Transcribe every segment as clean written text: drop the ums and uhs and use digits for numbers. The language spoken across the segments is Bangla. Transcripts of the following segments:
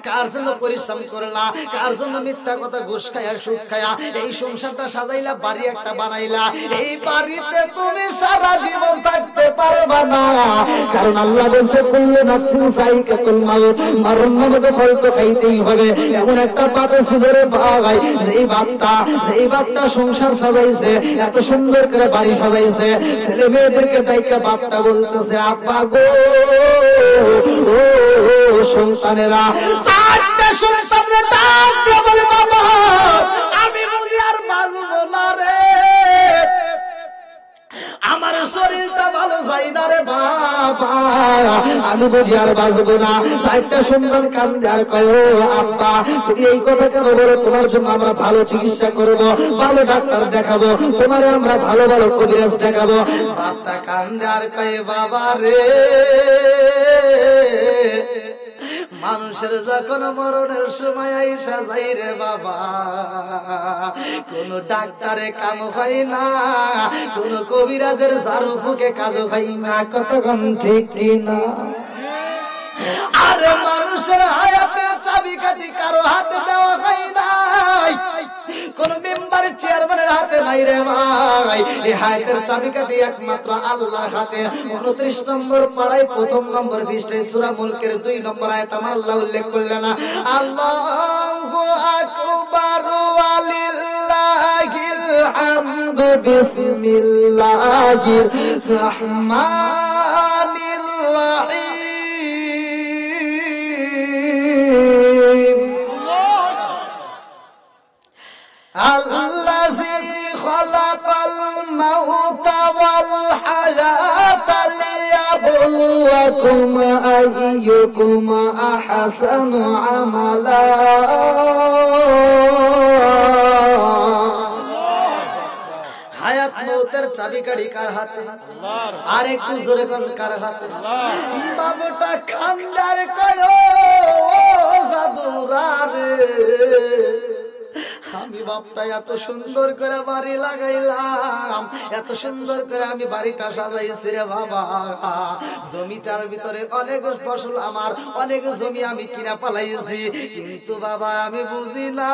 কার জন্য পরিশ্রম করলা, কার জন্য মিথ্যা কথা ঘুষ খায়া সুদ খায়া এই সংসারটা সাজাইলা, বাড়ি একটা বানাইলা। এই বাড়িতে তুমি সারা জীবন থাকতে পারবা না, কারণ আল্লাহ বলছে কুল্লু নাফসিন যায়িকাতুল মাউত, মরণ নামক ফল তো খাইতেই হবে। এমন একটা বাপে সুদরে ভাই, যেই বাপটা সংসার সাজাইছে, এত সুন্দর করে বাড়ি সাজাইছে, ছেলে মেয়েদেরকে দায়িত্ব বাপটা বলতেছে আব্বা গো ও সন্তানেরা, চারটা সন্তানের ডাক দিয়ে বলে বাবা আমি বুঝি আর বাঁচবো না রে, আমার শরীরটা ভালো যাই না রে বাবা, আমি বুঝি আর বাঁচবো না। চারটা সন্তান কান্দে আর কয় ও আব্বা তুমি এই কথা কেন বলো, তোমার জন্য আমরা ভালো চিকিৎসা করবো, ভালো ডাক্তার দেখাবো, তোমার আমরা ভালো ভালো কবিরাজ দেখাবো। বাপটা কান্দে আর কয় বাবা রে, মানুষের যখন মরণের সময় আইসা যাই রে বাবা, কোন ডাক্তারে কাম হয় না, কোন কবিরাজের ঝাড়ু ফুকে কাজও হয় না, কতক্ষণ ঠিক কিনা? আরে মানুষের হায়াতের চাবিকাঠি কারো হাতে দেওয়া হয় নাই, কোন মেম্বারের চেয়ারম্যানের হাতে নাই রে ভাই, এই হায়াতের চাবিকাঠি একমাত্র আল্লাহর হাতে। 29 নম্বর পারায় 1 নম্বর পৃষ্ঠায় সূরা মুলকের 2 নম্বর আয়াত আমার আল্লাহ উল্লেখ করলেন, আল্লাহু আকবার ওয়ালিল্লাহিল হামদু বিসমিল্লাহির রহমানির রহিম। الذي خلق الموت والحياة ليبلوكم أيكم أحسن عملا। হায়াত মৌতের চাবিকাঠি কার হাতে? আর একটু জোরে কোন কার হাতে? বাবুটা খান্দার কয় ও জাদুরা রে, আমি বাপটা এত সুন্দর করে বাড়ি লাগাইলাম, এত সুন্দর করে আমি বাড়িটা সাজাইছি রে বাবা, জমিটার ভিতরে অনেক ফসল আমার, অনেক জমি আমি কিনা পালাইছি, কিন্তু বাবা আমি বুঝি না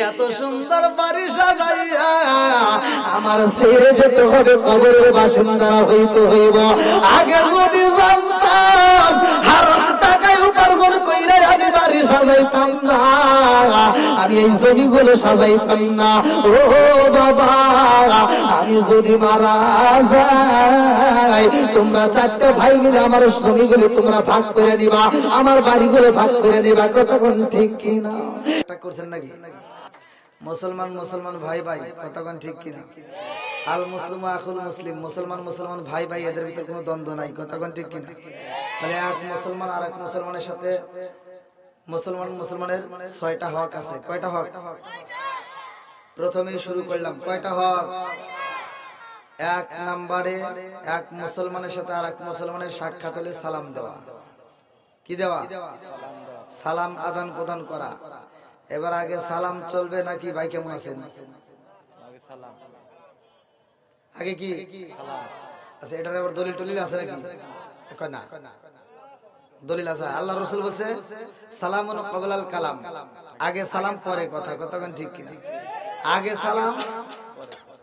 এত সুন্দর বাড়ি সাজাইয়া আমার ছেড়ে যেতে হবে, কবরের বাসিন্দা হইতে হইব। আগে যদি জানতাম হারাম টাকায় উপার্জন কইরা আমি বাড়ি সাজাইতাম না, আমি এই জমিগুলো সাজাইতাম না। ও বাবা আমি যদি মারা যাই, তোমরা 4টে ভাই মিলে আমার জমিগুলো তোমরা ভাগ করে নিবা, আমার বাড়িগুলো ভাগ করে নিবা, কতক্ষণ ঠিক কিনা? করছেন নাকি? মুসলমান মুসলমান ভাই ভাই, কতক্ষণ ঠিক কিনা? আল মুসলিম আখুল মুসলিম, মুসলমান মুসলমান ভাই ভাই, এদের ভিতরে কোনো দ্বন্দ্ব নাই, কতক্ষণ ঠিক কিনা? তাহলে এক মুসলমান আর এক মুসলমানের সাথে মুসলমানের 6টা হক আছে। কয়টা হক? প্রথমেই শুরু করলাম, কয়টা হক? 1 নম্বরে এক মুসলমানের সাথে আর এক মুসলমানের সাক্ষাৎ হলে সালাম দেওয়া। কি দেওয়া? সালাম আদান প্রদান করা। এবার আগে সালাম চলবে নাকি? ভাই কেমন আছেন? আগে কি? আচ্ছা এটার আবার দলিল টলিল আছে নাকি? না দলিল আছে। আল্লাহ রাসূল বলছে সালামুন ক্বাবলাল কালাম, আগে সালাম পরে কথা, কতক্ষণ ঠিক কিনা? আগে সালাম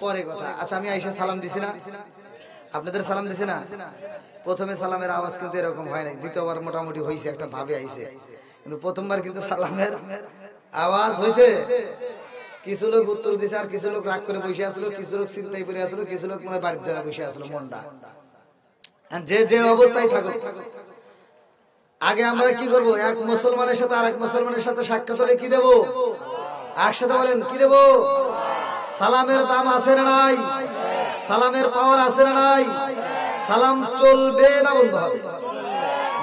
পরে কথা। আচ্ছা আমি আইসা সালাম দিছি না, আপনাদের সালাম দিছি না, প্রথমে সালামের আওয়াজ কিন্তু এরকম হয় নাই, দ্বিতীয়বার মোটামুটি হয়েছে, একটা ভাবে আইছে, কিন্তু প্রথমবার কিন্তু সালামের আওয়াজ হয়েছে। কিছু লোক উত্তর দিছে, আর কিছু লোক রাগ করে বসে আসলো, কিছু লোক চিন্তায় পড়ে আসলো, কিছু লোক মনে বাড়ির জায়গায় বসে আসলো মনটা। যে যে অবস্থায় থাকুক, আগে আমরা কি করব? এক মুসলমানের সাথে আর এক মুসলমানের সাথে সাক্ষাৎ হলে কি দেব? একসাথে বলেন কি দেব? সালামের দাম আছে না নাই? সালামের পাওয়ার আছে না নাই? সালাম চলবে না বন্ধ হবে।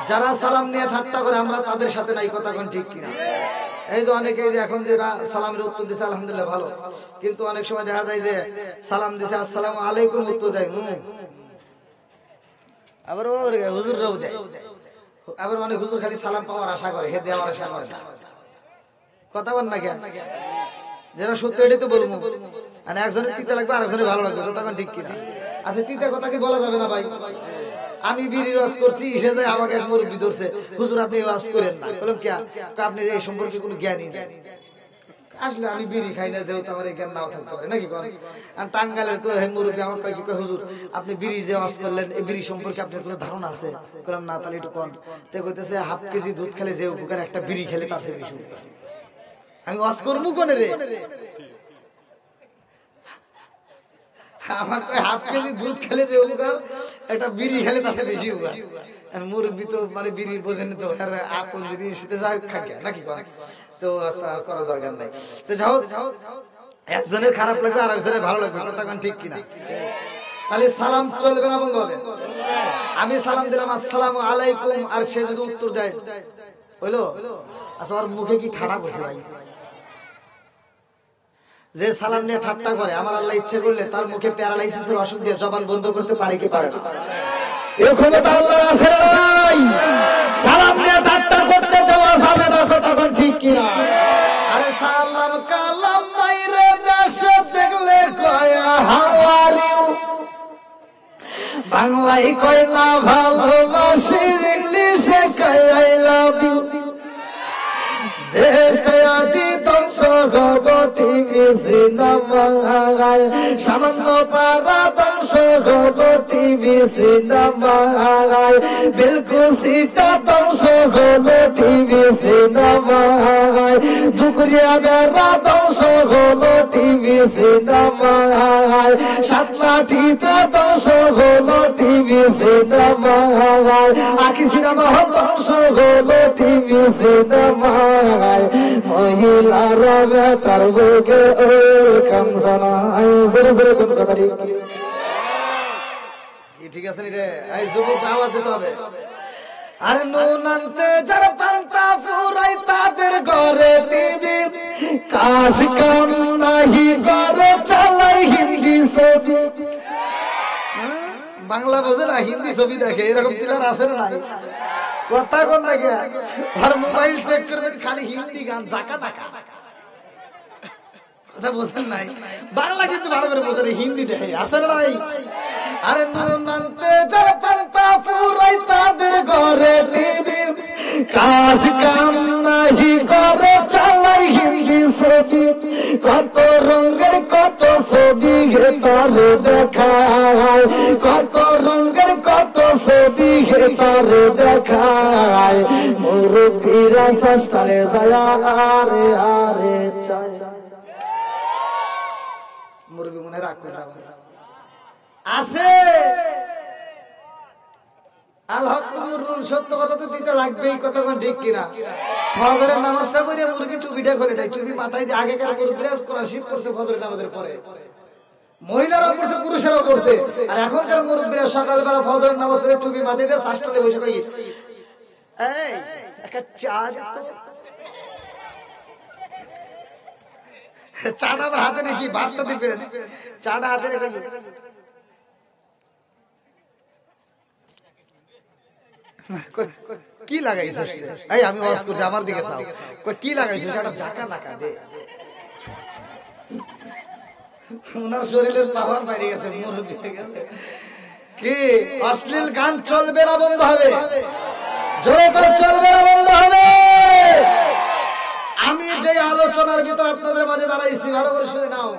যারা সালাম নিয়ে ঠাট্টা করে আমরা তাদের সাথে নাই, কথা কোন ঠিক কিনা? এই যে অনেকে এখন যে সালামের উত্তর দিচ্ছে আলহামদুলিল্লাহ ভালো, কিন্তু অনেক সময় দেখা যায় যে সালাম দিছে আসসালামু আলাইকুম উত্তর দেয়, আবার হুজুররাও দেয়, আবার অনেক হুজুর খালি সালাম পাওয়ার আশা করে, হে দেওয়ার আশা করে না। কথা বল না কেন? যেটা সত্যি এটাই তো বলবো, আর একজনের তিতে লাগবে আরেকজনের ভালো লাগবে, কথা কোন ঠিক কিনা? আচ্ছা তিতে কথা কি বলা যাবে না ভাই? আমি বিড়ির ওয়াজ করছি, এসে যায় আমাকে এক মুরব্বি ধরছে, হুজুর আপনি ওয়াজ করেন না। বললাম কি, আপনি এই সম্পর্কে কোনো জ্ঞানই নেই। আসলে আমি বিড়ি খাই না, যেহেতু আমার এই জ্ঞান নাও থাকতে পারে নাকি বল। আর টাঙ্গালের তো মুরব্বি আমার কয় কি কয়, হুজুর আপনি বিড়ি যে ওয়াজ করলেন এই বিড়ি সম্পর্কে আপনার কোনো ধারণা আছে? বললাম না, তাহলে একটু কোন। তে কইতেছে হাফ কেজি দুধ খেলে যে উপকার, একটা বিড়ি খেলে তার চেয়ে বেশি উপকার। আমি ওয়াজ করবো কোনে রে? আমার কয় হাফ কেজি দুধ খেলে যে উপকার, একটা বিড়ি খেলে তার চেয়ে বেশি উপকার। আর মুরব্বি তো মানে বিড়ি বোঝেন তো, আর আপন জিনিস যা খাকে নাকি কয়, তো আস্তে করার দরকার নাই। তো যাও, একজনের খারাপ লাগবে আর একজনের ভালো লাগবে, কথা কোন ঠিক কিনা? তাহলে সালাম চলবে না বন্ধ হবে? আমি সালাম দিলাম আসসালামু আলাইকুম, আর সে যদি উত্তর দেয় হইলো, আচ্ছা ওর মুখে কি ঠাড়া করছে ভাই? যে সালাম নিয়ে ঠাট্টা করে, আমার আল্লাহ ইচ্ছে করলে তার মুখে প্যারালাইসিসের অসুখ দিয়ে জবান বন্ধ করতে পারে কি পারে না? এখনো তো আল্লাহ আছে নাই, সালাম নিয়ে ঠাট্টা করতে দেওয়া যাবে না, কথা কোন ঠিক কিনা? আরে সালাম কালাম নাই রে দেশে, দেখলে কয় হাউ আর ইউ, বাংলায় কয় না ভালোবাসি, ইংলিশে কয় আই লাভ ইউ। দেশে আজি ধ্বংস জগতি বিছিন্নমায়, সামান্য পারা ধ্বংস জগতি বিছিন্নমায়, বেলকুচিটা ধ্বংস জগতি বিছিন্নমায়, দুপুরিয়া বেড়া ধ্বংস জগতি বিছিন্নমায়, সাতলাঠিটা ধ্বংস জগতি বিছিন্নমায়, আখি সিনেমা ধ্বংস জগতি বিছিন্নমায়, মহিলার বেতার বুকে ও কামসানায়। ঠিক আছে রে, এই যুবক আওয়াজ দিতে হবে। আরে নুন আনতে যারা পান্তা ফুরাই, তাদের ঘরে টিভি, কাজ কাম নাহি করে, চালাই হিন্দি ছবি। বাংলা বোঝে না, হিন্দি ছবি দেখে, এরকম প্লেয়ার আছে না? কথা কোন লাগে, আর মোবাইল চেক করবেন খালি হিন্দি গান, জাকা জাকা, কথা বোঝেন নাই? বাংলা কিন্তু ভালো করে বোঝেন, হিন্দি দেখে, আছে না নাই? আরে নুন আনতে যারা পান্তা ফুরাই, তাদের ঘরে টিভি, কাজ কাম নাহি করে, চালাই হিন্দি ছবি, কত রঙের কত ছবি গে তারে দেখায়, কত রঙের কত ছবি গে তারে দেখায়, মুরব্বীরা সাস্তালে যায় আরে আরে চায়। মুরব্বী মনে রাখ আছে, আল হক মুরুল, সত্য কথা তো দিতে লাগবেই, কথা কোন ঠিক কিনা? ফজরের নামাজটা পড়ে মুরগি টুপিটা খুলে দেয়, টুপি মাথায় দিয়ে, আগেকার মুরব্বীরা কোরআন শরীফ পড়ছে ফজরের নামাজের পরে, মহিলারাও পড়ছে পুরুষেরাও পড়ছে, আর এখনকার মুরব্বীরা সকালবেলা ফজরের নামাজ পড়ে টুপি মাথায় দিয়ে শ্বাসটালে বসে কই, এই একটা চা দাও। চাটা আমার হাতে নাকি, ভাতটা দিবেন, চাটা হাতে রেখে কি লাগাইছিস? এই আমি ওয়াজ করছি, আমার দিকে চাও, কি লাগাইছিস? একটা ঝাঁকা ঝাঁকা দে। ওনার শরীরের পাওয়ার বাইরে গেছে, মুরব্বি হয়ে গেছে। কি অশ্লীল গান চলবে না, বন্ধ হবে? জোরে করে চলবে না, বন্ধ হবে? আমি যে আলোচনার ভিতর আপনাদের মাঝে দাঁড়াইছি, ভালো করে শুনে নাও।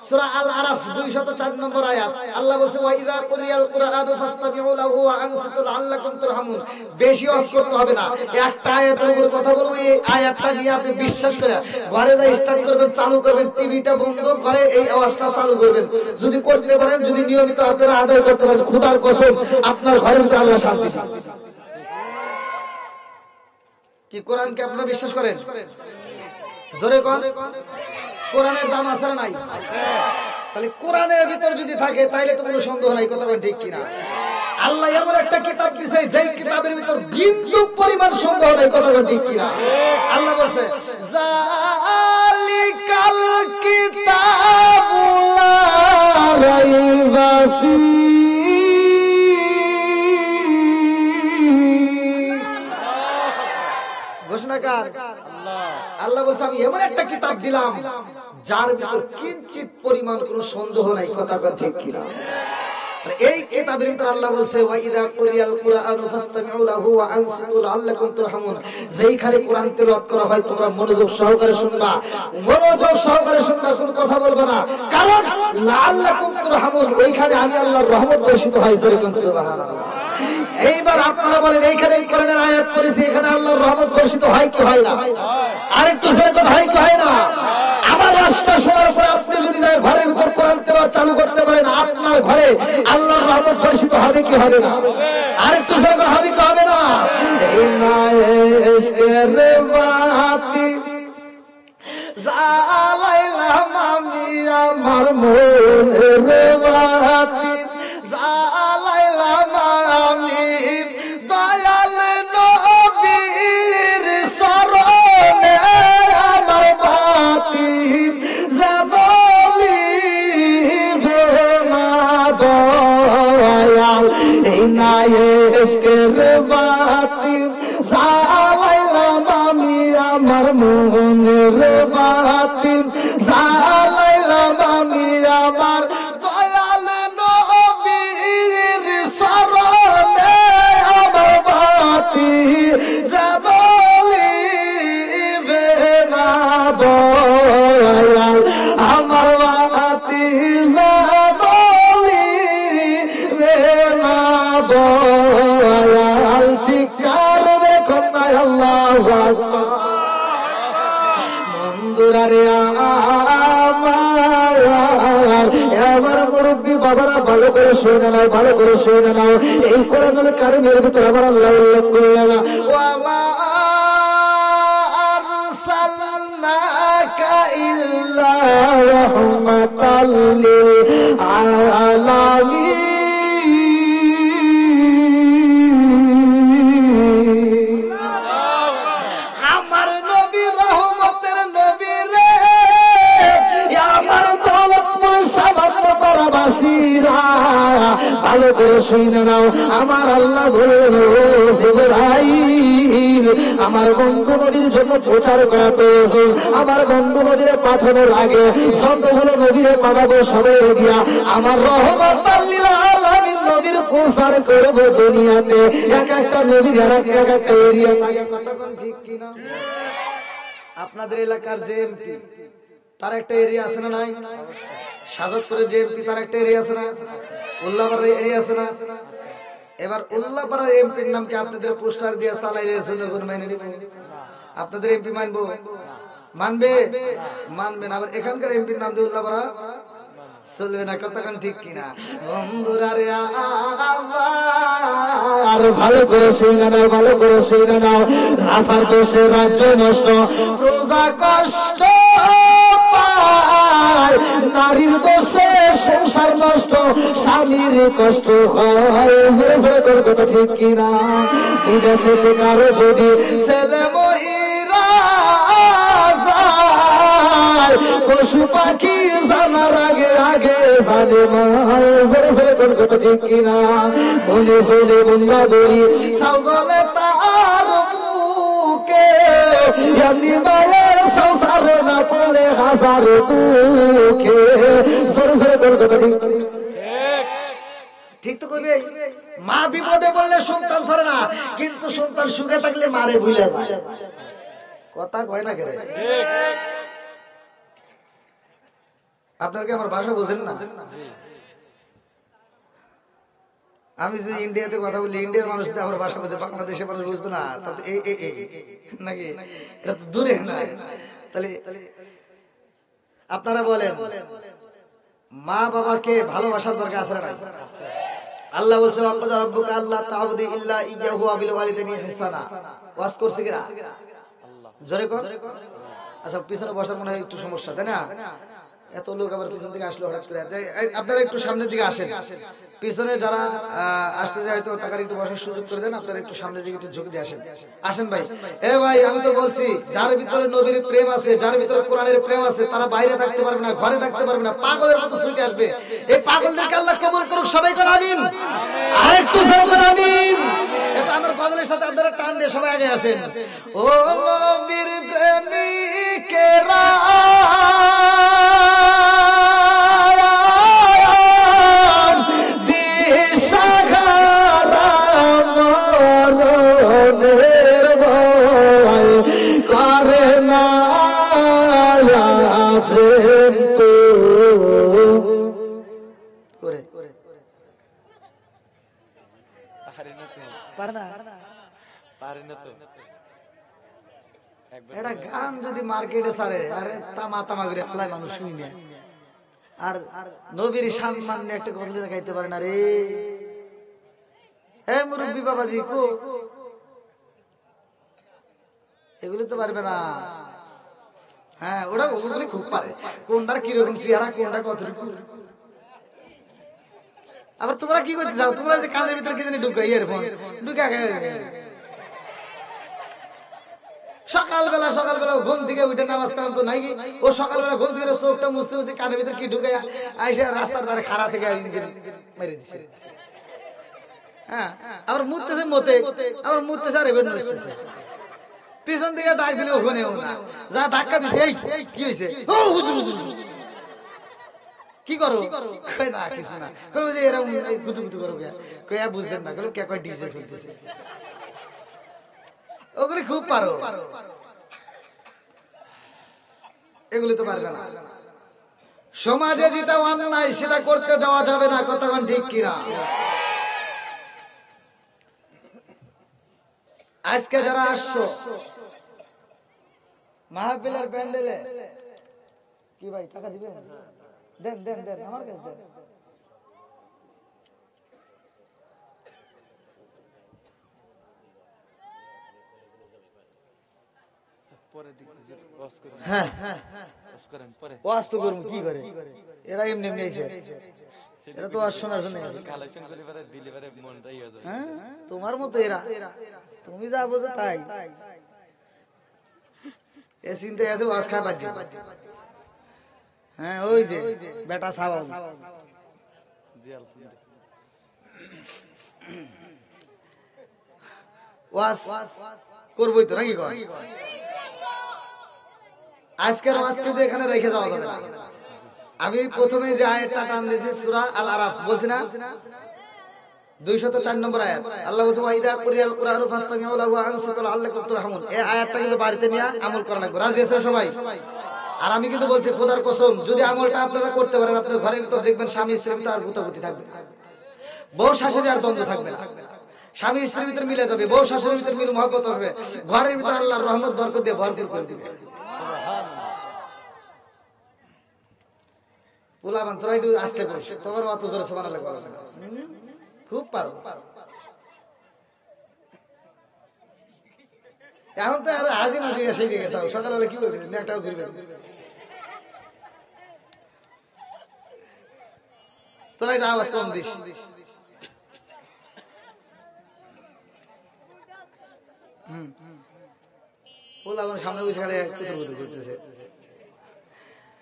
সূরা আল আরাফ 204 নম্বর আয়াত, আল্লাহ বলছে ওয়া ইযা কুরিয়াল কুরআনু ফাসতামিউ লাহু ওয়া আনসিতু লাআল্লাকুম তুরহামুন। বেশি ওয়াজ করতে হবে না, একটা আয়াতের উপর কথা বলবো, এই আয়াতটা নিয়ে আপনি বিশ্বাস করে ঘরে যা স্টার্ট করবেন, চালু করবেন, টিভিটা বন্ধ করে এই আওয়াজটা চালু করবেন। যদি করতে পারেন, যদি নিয়মিত আপনারা আদায় করতে পারেন, খোদার কসম আপনার ঘরের ভিতরে আল্লাহ শান্তি। কি কোরআনকে আপনারা বিশ্বাস করেন? জোরে কোন, কোরআনের দাম আছে না নাই? তাহলে কোরআনের ভিতর যদি থাকে তাইলে তো কোনো সন্দেহ নাই, কথা ঠিক কিনা? আল্লাহ এমন একটা কিতাব দিয়েছে, যেই কিতাবের ভিতর বিন্দু পরিমাণ সন্দেহ নাই, কথা ঠিক কিনা? আল্লাহ বলছে জালিকাল কিতাবু লা রাইবা ফীহি, ঘোষণাকার আল্লাহ বলছে আমি এমন একটা কিতাব দিলাম যার ভিতর কিঞ্চিত পরিমাণ কোনো সন্দেহ নাই, কথা ঠিক কিনা? এই কিতাবের ভিতরে আল্লাহ বলছে ওয়া ইযা কুরিয়াল কুরআনু ফাসতামিউ লাহু ওয়া আনসিতু লাআল্লাকুম তুরহামুন, যেইখানে কোরআন তেলাওয়াত করা হয় তোমরা মনোযোগ সহকারে শুনবা, মনোযোগ সহকারে শুনবা, কোনো কথা বলবো না, কারণ লাআল্লাকুম তুরহামুন, ওইখানে আমি আল্লাহর রহমত বর্ষিত হয়। সুবহানাল্লাহ। এইবার আপনারা বলেন এইখানে কোরআনের আয়াত পড়েছি, এখানে আল্লাহর রহমত বর্ষিত হয় কি হয় না? আরেকটু জোরে কথা হয় কি হয় না? আমার রাষ্ট্র শোনার পরে আপনি যদি ঘরের ভিতর কোরআন তেলাওয়াত চালু করতে পারেন, আপনার ঘরে আল্লাহর রহমত বর্ষিত হবে কি হবে না? আরেকটু জোরে কথা হবে কি হবে না? এই নায়েশের বাতি জ্বালাইলাম আমি আমার মনের বাতি, জ্বালাইলাম আমি দয়াল নবীর শরণে আমার বাতি, জ্বালিবে না দয়াল এই নায়েশের বাতি, জ্বালাইলাম আমি আমার মনের বাতি, জ্বালাইলাম আমি আমার দয়াল নবীর শরণে আমার বাতি, জ্বালিবে না দয়াল আমার বাতি, জ্বালিবে না দয়াল। চিৎকার দেখুন না আল্লাহু আকবার। বন্ধুরারে আমার মুরব্বী বাবারা ভালো করে শুনে নাও, ভালো করে শুনে নাও, এই কোরআনুল কারীমের ভিতরে আমার আল্লাহ উল্লেখ করলেন ওয়া মা আরসালনাকা ইল্লা রাহমাতাল লিল আলামিন। আমার নবী রহমতের নবী রে, আমার দৌলতময় সামান্য পারাবাসীরা ভালো করে শুনে নাও, আমার আল্লাহ বলল জিবরাইল আমার বন্ধু নবীর জন্য প্রচার করা প্রয়োজন, আমার বন্ধু নবীর পাঠানোর আগে যতগুলো নবীরে পাঠাবো সবাই দিয়া আমার রহমতাল লিল আলামিন নবীর প্রচার করব দুনিয়াতে। এক একটা নবীর এক একটা এরিয়া থাকে, কতক্ষণ ঠিক কিনা? আপনাদের এলাকার যে এমপি তার একটা এরিয়া আছে না নাই? সাজাদপুরের যে এমপি তার একটা এরিয়া আছে না? উল্লাপাড়ার এরিয়া আছে না? এবার উল্লাপাড়ার এমপির নাম কি আপনাদের পোস্টার দিয়ে চালাইলে জনগণ মেনে নেবে? আপনাদের এমপি মানবো? মানবে? মানবে না। আবার এখানকার এমপির নাম দিয়ে উল্লাপাড়া চলবে না, কতক্ষণ ঠিক কিনা? বন্ধুরা রে আর ভালো করে শুনে নাও, ভালো করে শুনে নাও, রাজার দোষে রাজ্য নষ্ট, প্রজা কষ্ট পায়, নারীর দোষে সংসার নষ্ট, স্বামীর কষ্ট হয়, কথা ঠিক কিনা? বিদেশে কারো যদি ছেলে মহিলা যায়, পশু পাখি জানার আগে আগে জানে মায়ের কথা ঠিক কিনা? বলে ফেলে বন্ধা দড়ি সাউজলে তার বুকে, এমনি মায়ের সংসারে না পড়লে হাজার দুঃখে, জোরে জোরে কথা ঠিক ঠিক তো কইবে। মা বিপদে পড়লে সন্তান ছাড়ে না, কিন্তু সন্তান সুখে থাকলে মারে ভুলে যায়, কথা কয় না কেরে? আপনার কি আমার ভাষা বোঝেন না? আমি যে ইন্ডিয়াতে কথা বলি, ইন্ডিয়ার মানুষ আমার ভাষা বোঝে, বাংলাদেশের মানুষ বুঝতো না, নাকি? এটা তো দূরে না। তাহলে আপনারা বলেন মা বাবাকে ভালোবাসার দরকার আছে না? আল্লাহ বলছে ওয়াক্কাদা রাব্বুকা আল্লা তা'বুদু ইল্লা ইয়্যাহু ওয়া বিল ওয়ালিদাইনি ইহসানা। ওয়াজ করছে কিনা? জোরে কর। আচ্ছা, পিছনে বসার মনে হয় একটু সমস্যা, তাই না? এত লোক আবার পিছন থেকে আসলো হঠাৎ করে। আপনারা একটু সামনের দিকে আসেন, পিছনে যারা আসতে যায় হয়তো তাকে একটু বসার সুযোগ করে দেন। আপনারা একটু সামনের দিকে একটু ঝুঁকে দিয়ে আসেন। আসেন ভাই। এ ভাই, আমি তো বলছি যার ভিতরে নবীর প্রেম আছে, যার ভিতরে কোরআনের প্রেম আছে, তারা বাইরে থাকতে পারবে না, ঘরে থাকতে পারবে না, পাগলের মতো ছুটে আসবে। এই পাগলদেরকে আল্লাহ কবুল করুক, সবাই করে আমিন। আরেকটু জোরে করে আমিন। এটা আমার গজলের সাথে আপনারা টান দিয়ে সবাই আগে আসেন। ও নবীর প্রেমিকেরা এটা গান যদি মার্কেটে ছাড়ে আরে তামা তামা করে হালায় মানুষ শুনি না। আর নবীর সম্মান নিয়ে একটা গজল গাইতে পারে না রে। হে মুরব্বী বাবাজি কো এগুলো তো পারবে না। হ্যাঁ ওরা ওগুলো খুব পারে, কোনটার কিরকম চেহারা কোনটা কতটুকু। আবার তোমরা কি করতে চাও, তোমরা যে কানের ভিতরে কি জানি ঢুকাই ইয়ারফোন ঢুকা সকালবেলা ঘুম থেকে উঠে নামাজ কালাম তো নাই, ও সকালবেলা ঘুম থেকে চোখটা মুছতে মুছতে কানের ভিতরে কি ঢুকে আইসে রাস্তার ধারে খাড়া থেকে মেরে দিচ্ছে। হ্যাঁ আবার মুততেছে মতে, আবার মুততেছে আর এবার নড়তেছে। পিছন দিকে ডাক দিলে ওখানেও না, যা ধাক্কা দিছে এই কি হয়েছে কি করো না কিছু না যে এরকম গুতু গুতু করো কে বুঝবেন না কে কয় ডিজে চলতেছে। ওগুলি খুব পারো, এগুলি তো পারবে না। সমাজে যেটা অন্যায় সেটা করতে দেওয়া যাবে না, কতক্ষণ ঠিক কিনা। আজকে যারা আসছো মাহফিলের প্যান্ডেলে, কি ভাই টাকা দিবেন? দেন দেন দেন আমার কাছে দেন। হ্যাঁ ওয়াজ তো করুন কি করে, এরা এমনি এমনি আইছে, এরা তো আর শোনার জন্য। হ্যাঁ তোমার মতো এরা, তুমি যা বোঝো তাই। এ চিন্তা আছে ওয়াজ খায় বাজি। হ্যাঁ ওই যে বেটা সাবান ওয়াজ করবই তো নাকি কর। আজকের ওয়াজ কিন্তু এখানে রেখে যাওয়া যাবে না। আমি প্রথমে যে আয়াতটা টান দিয়েছি সূরা আল আরাফ, বলছি না 204 নম্বর আয়াত। আল্লাহ বলছে ওয়াইদা কুরিয়াল কুরআনু ফাসতামিউ লাহু ওয়া আনসিতু লাআল্লাকুম তুরহামুন। এই আয়াতটা কিন্তু বাড়িতে নিয়ে আমল করা লাগবে। রাজি আছেন সবাই? আর আমি কিন্তু বলছি খোদার কসম, যদি আমলটা আপনারা করতে পারেন আপনার ঘরের ভিতর দেখবেন স্বামী স্ত্রীর ভিতর আর গুতাগুতি থাকবে না, বউ শাশুড়ি আর দ্বন্দ্ব থাকবে না, স্বামী স্ত্রীর ভিতর মিলে যাবে, বউ শাশুড়ির ভিতর মিল মহব্বত হবে, ঘরের ভিতর আল্লাহর রহমত বরকত দিয়ে ভরপুর করে দিবে। বললাম তোরা একটু আসতে পারছ, তোমার অত জোরে সুবহানাল্লাহ বলা না, খুব পারো। এখন তো আর হাজি মাঝি এসে গেছে, সকালবেলা কি করবে একটাও ঘুরবে। তোরা একটু আওয়াজ কম দিস। বললাম সামনে বসে খালি কুতুর করতেছে।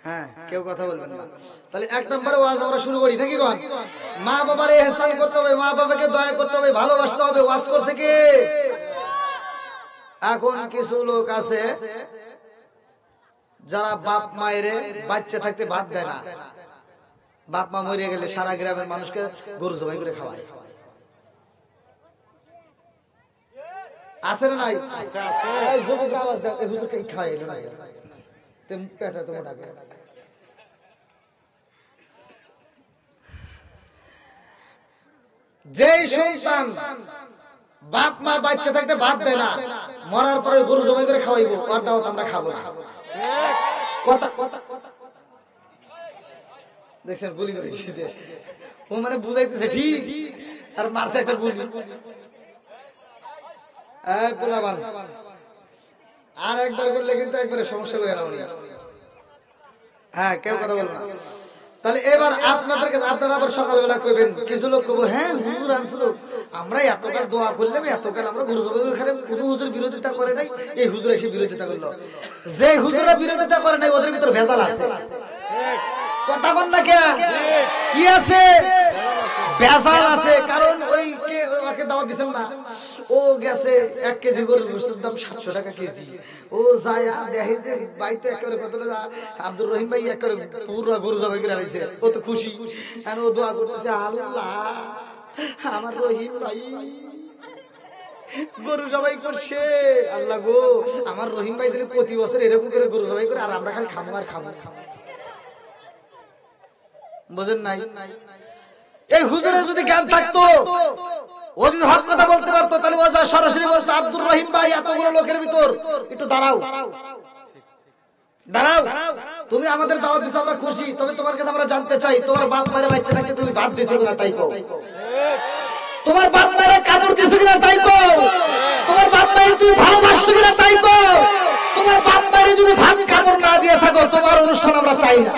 হ্যাঁ কেউ কথা বলবেন না। তাহলে 1 নম্বরে ওয়াজ আমরা শুরু করি নাকি কোন? মা বাবার ইহসান করতে হবে, মা বাবাকে দয়া করতে হবে, ভালোবাসতে হবে। ওয়াজ করছে কে? এখন কিছু লোক আছে যারা বাপ মায়ের বাচ্চা থাকতে ভাত দেয় না, বাপ মা মরে গেলে সারা গ্রামের মানুষকে গরু জবাই করে খাওয়ায়। আছে না নাই? এই যুবক আওয়াজ দাও, এই হুজুরকে খাওয়াই না তেম পেটা তো মোটা করে। যেই সন্তান বাপ মা বাচ্চা থাকতে ভাত দেয় না, মরার পরে গরু জবাই করে খাওয়াইবো, আর দাওয়াত আমরা খাবো না। কথা কথা দেখছেন গুলি করেছে, ও মানে বুঝাইতেছে ঠিক আর মারছে একটা গুলি। এই পোলাবান আর একবার করলে কিন্তু একবারে সমস্যা হয়ে গেল। হ্যাঁ কেউ কথা বলবে না। তাহলে এবার আপনাদের কাছে আপনারা আবার সকালবেলা কইবেন, কিছু লোক কইবো হ্যাঁ হুজুর আনছিল, আমরা এতকাল দোয়া করলাম, এতকাল আমরা গরু জবাই করে কোন হুজুর বিরোধিতা করে নাই, এই হুজুর এসে বিরোধিতা করলো। যে হুজুরা বিরোধিতা করে নাই ওদের ভিতর ভেজাল আছে। কথা বল না কে? কি আছে? ভেজাল আছে। কারণ ওই কে ওকে দাওয়াত দিবেন না, ও গেছে 1 কেজি গরুর গোশতের দাম 700 টাকা কেজি। ও যায় দেখে যে বাইতে একেবারে কত আব্দুর রহিম ভাই একেবারে পুরো গরু জবাই করে আইছে, ও তো খুশি। আর ও দোয়া করতেছে, আল্লাহ আমার রহিম ভাই গরু জবাই করছে, আল্লাহ গো আমার রহিম ভাই যদি প্রতি বছর এরকম করে গরু জবাই করে আর আমরা খালি খাবো আর খাবো। বোঝেন নাই? এই হুজুরের যদি জ্ঞান থাকতো ও যদি হক কথা বলতে পারতো তাহলে ও যা সরাসরি বলতো, আব্দুর রহিম ভাই এতগুলো লোকের ভিতর একটু দাঁড়াও দাঁড়াও, তুমি আমাদের দাওয়াত দিছো আমরা খুশি, তবে তোমার কাছে আমরা জানতে চাই তোমার বাপ মায়ের বাচ্চাটাকে তুমি বাদ দিছো কিনা তাই কও। তোমার বাপ মায়ের কাপড় দিছো কিনা তাই কও। তোমার বাপ মায়ের তুমি ভালোবাসছো কিনা তাই কও। তোমার বাপ মায়ের যদি ভাত কাপড় না দিয়ে থাকো তোমার অনুষ্ঠান আমরা চাই না।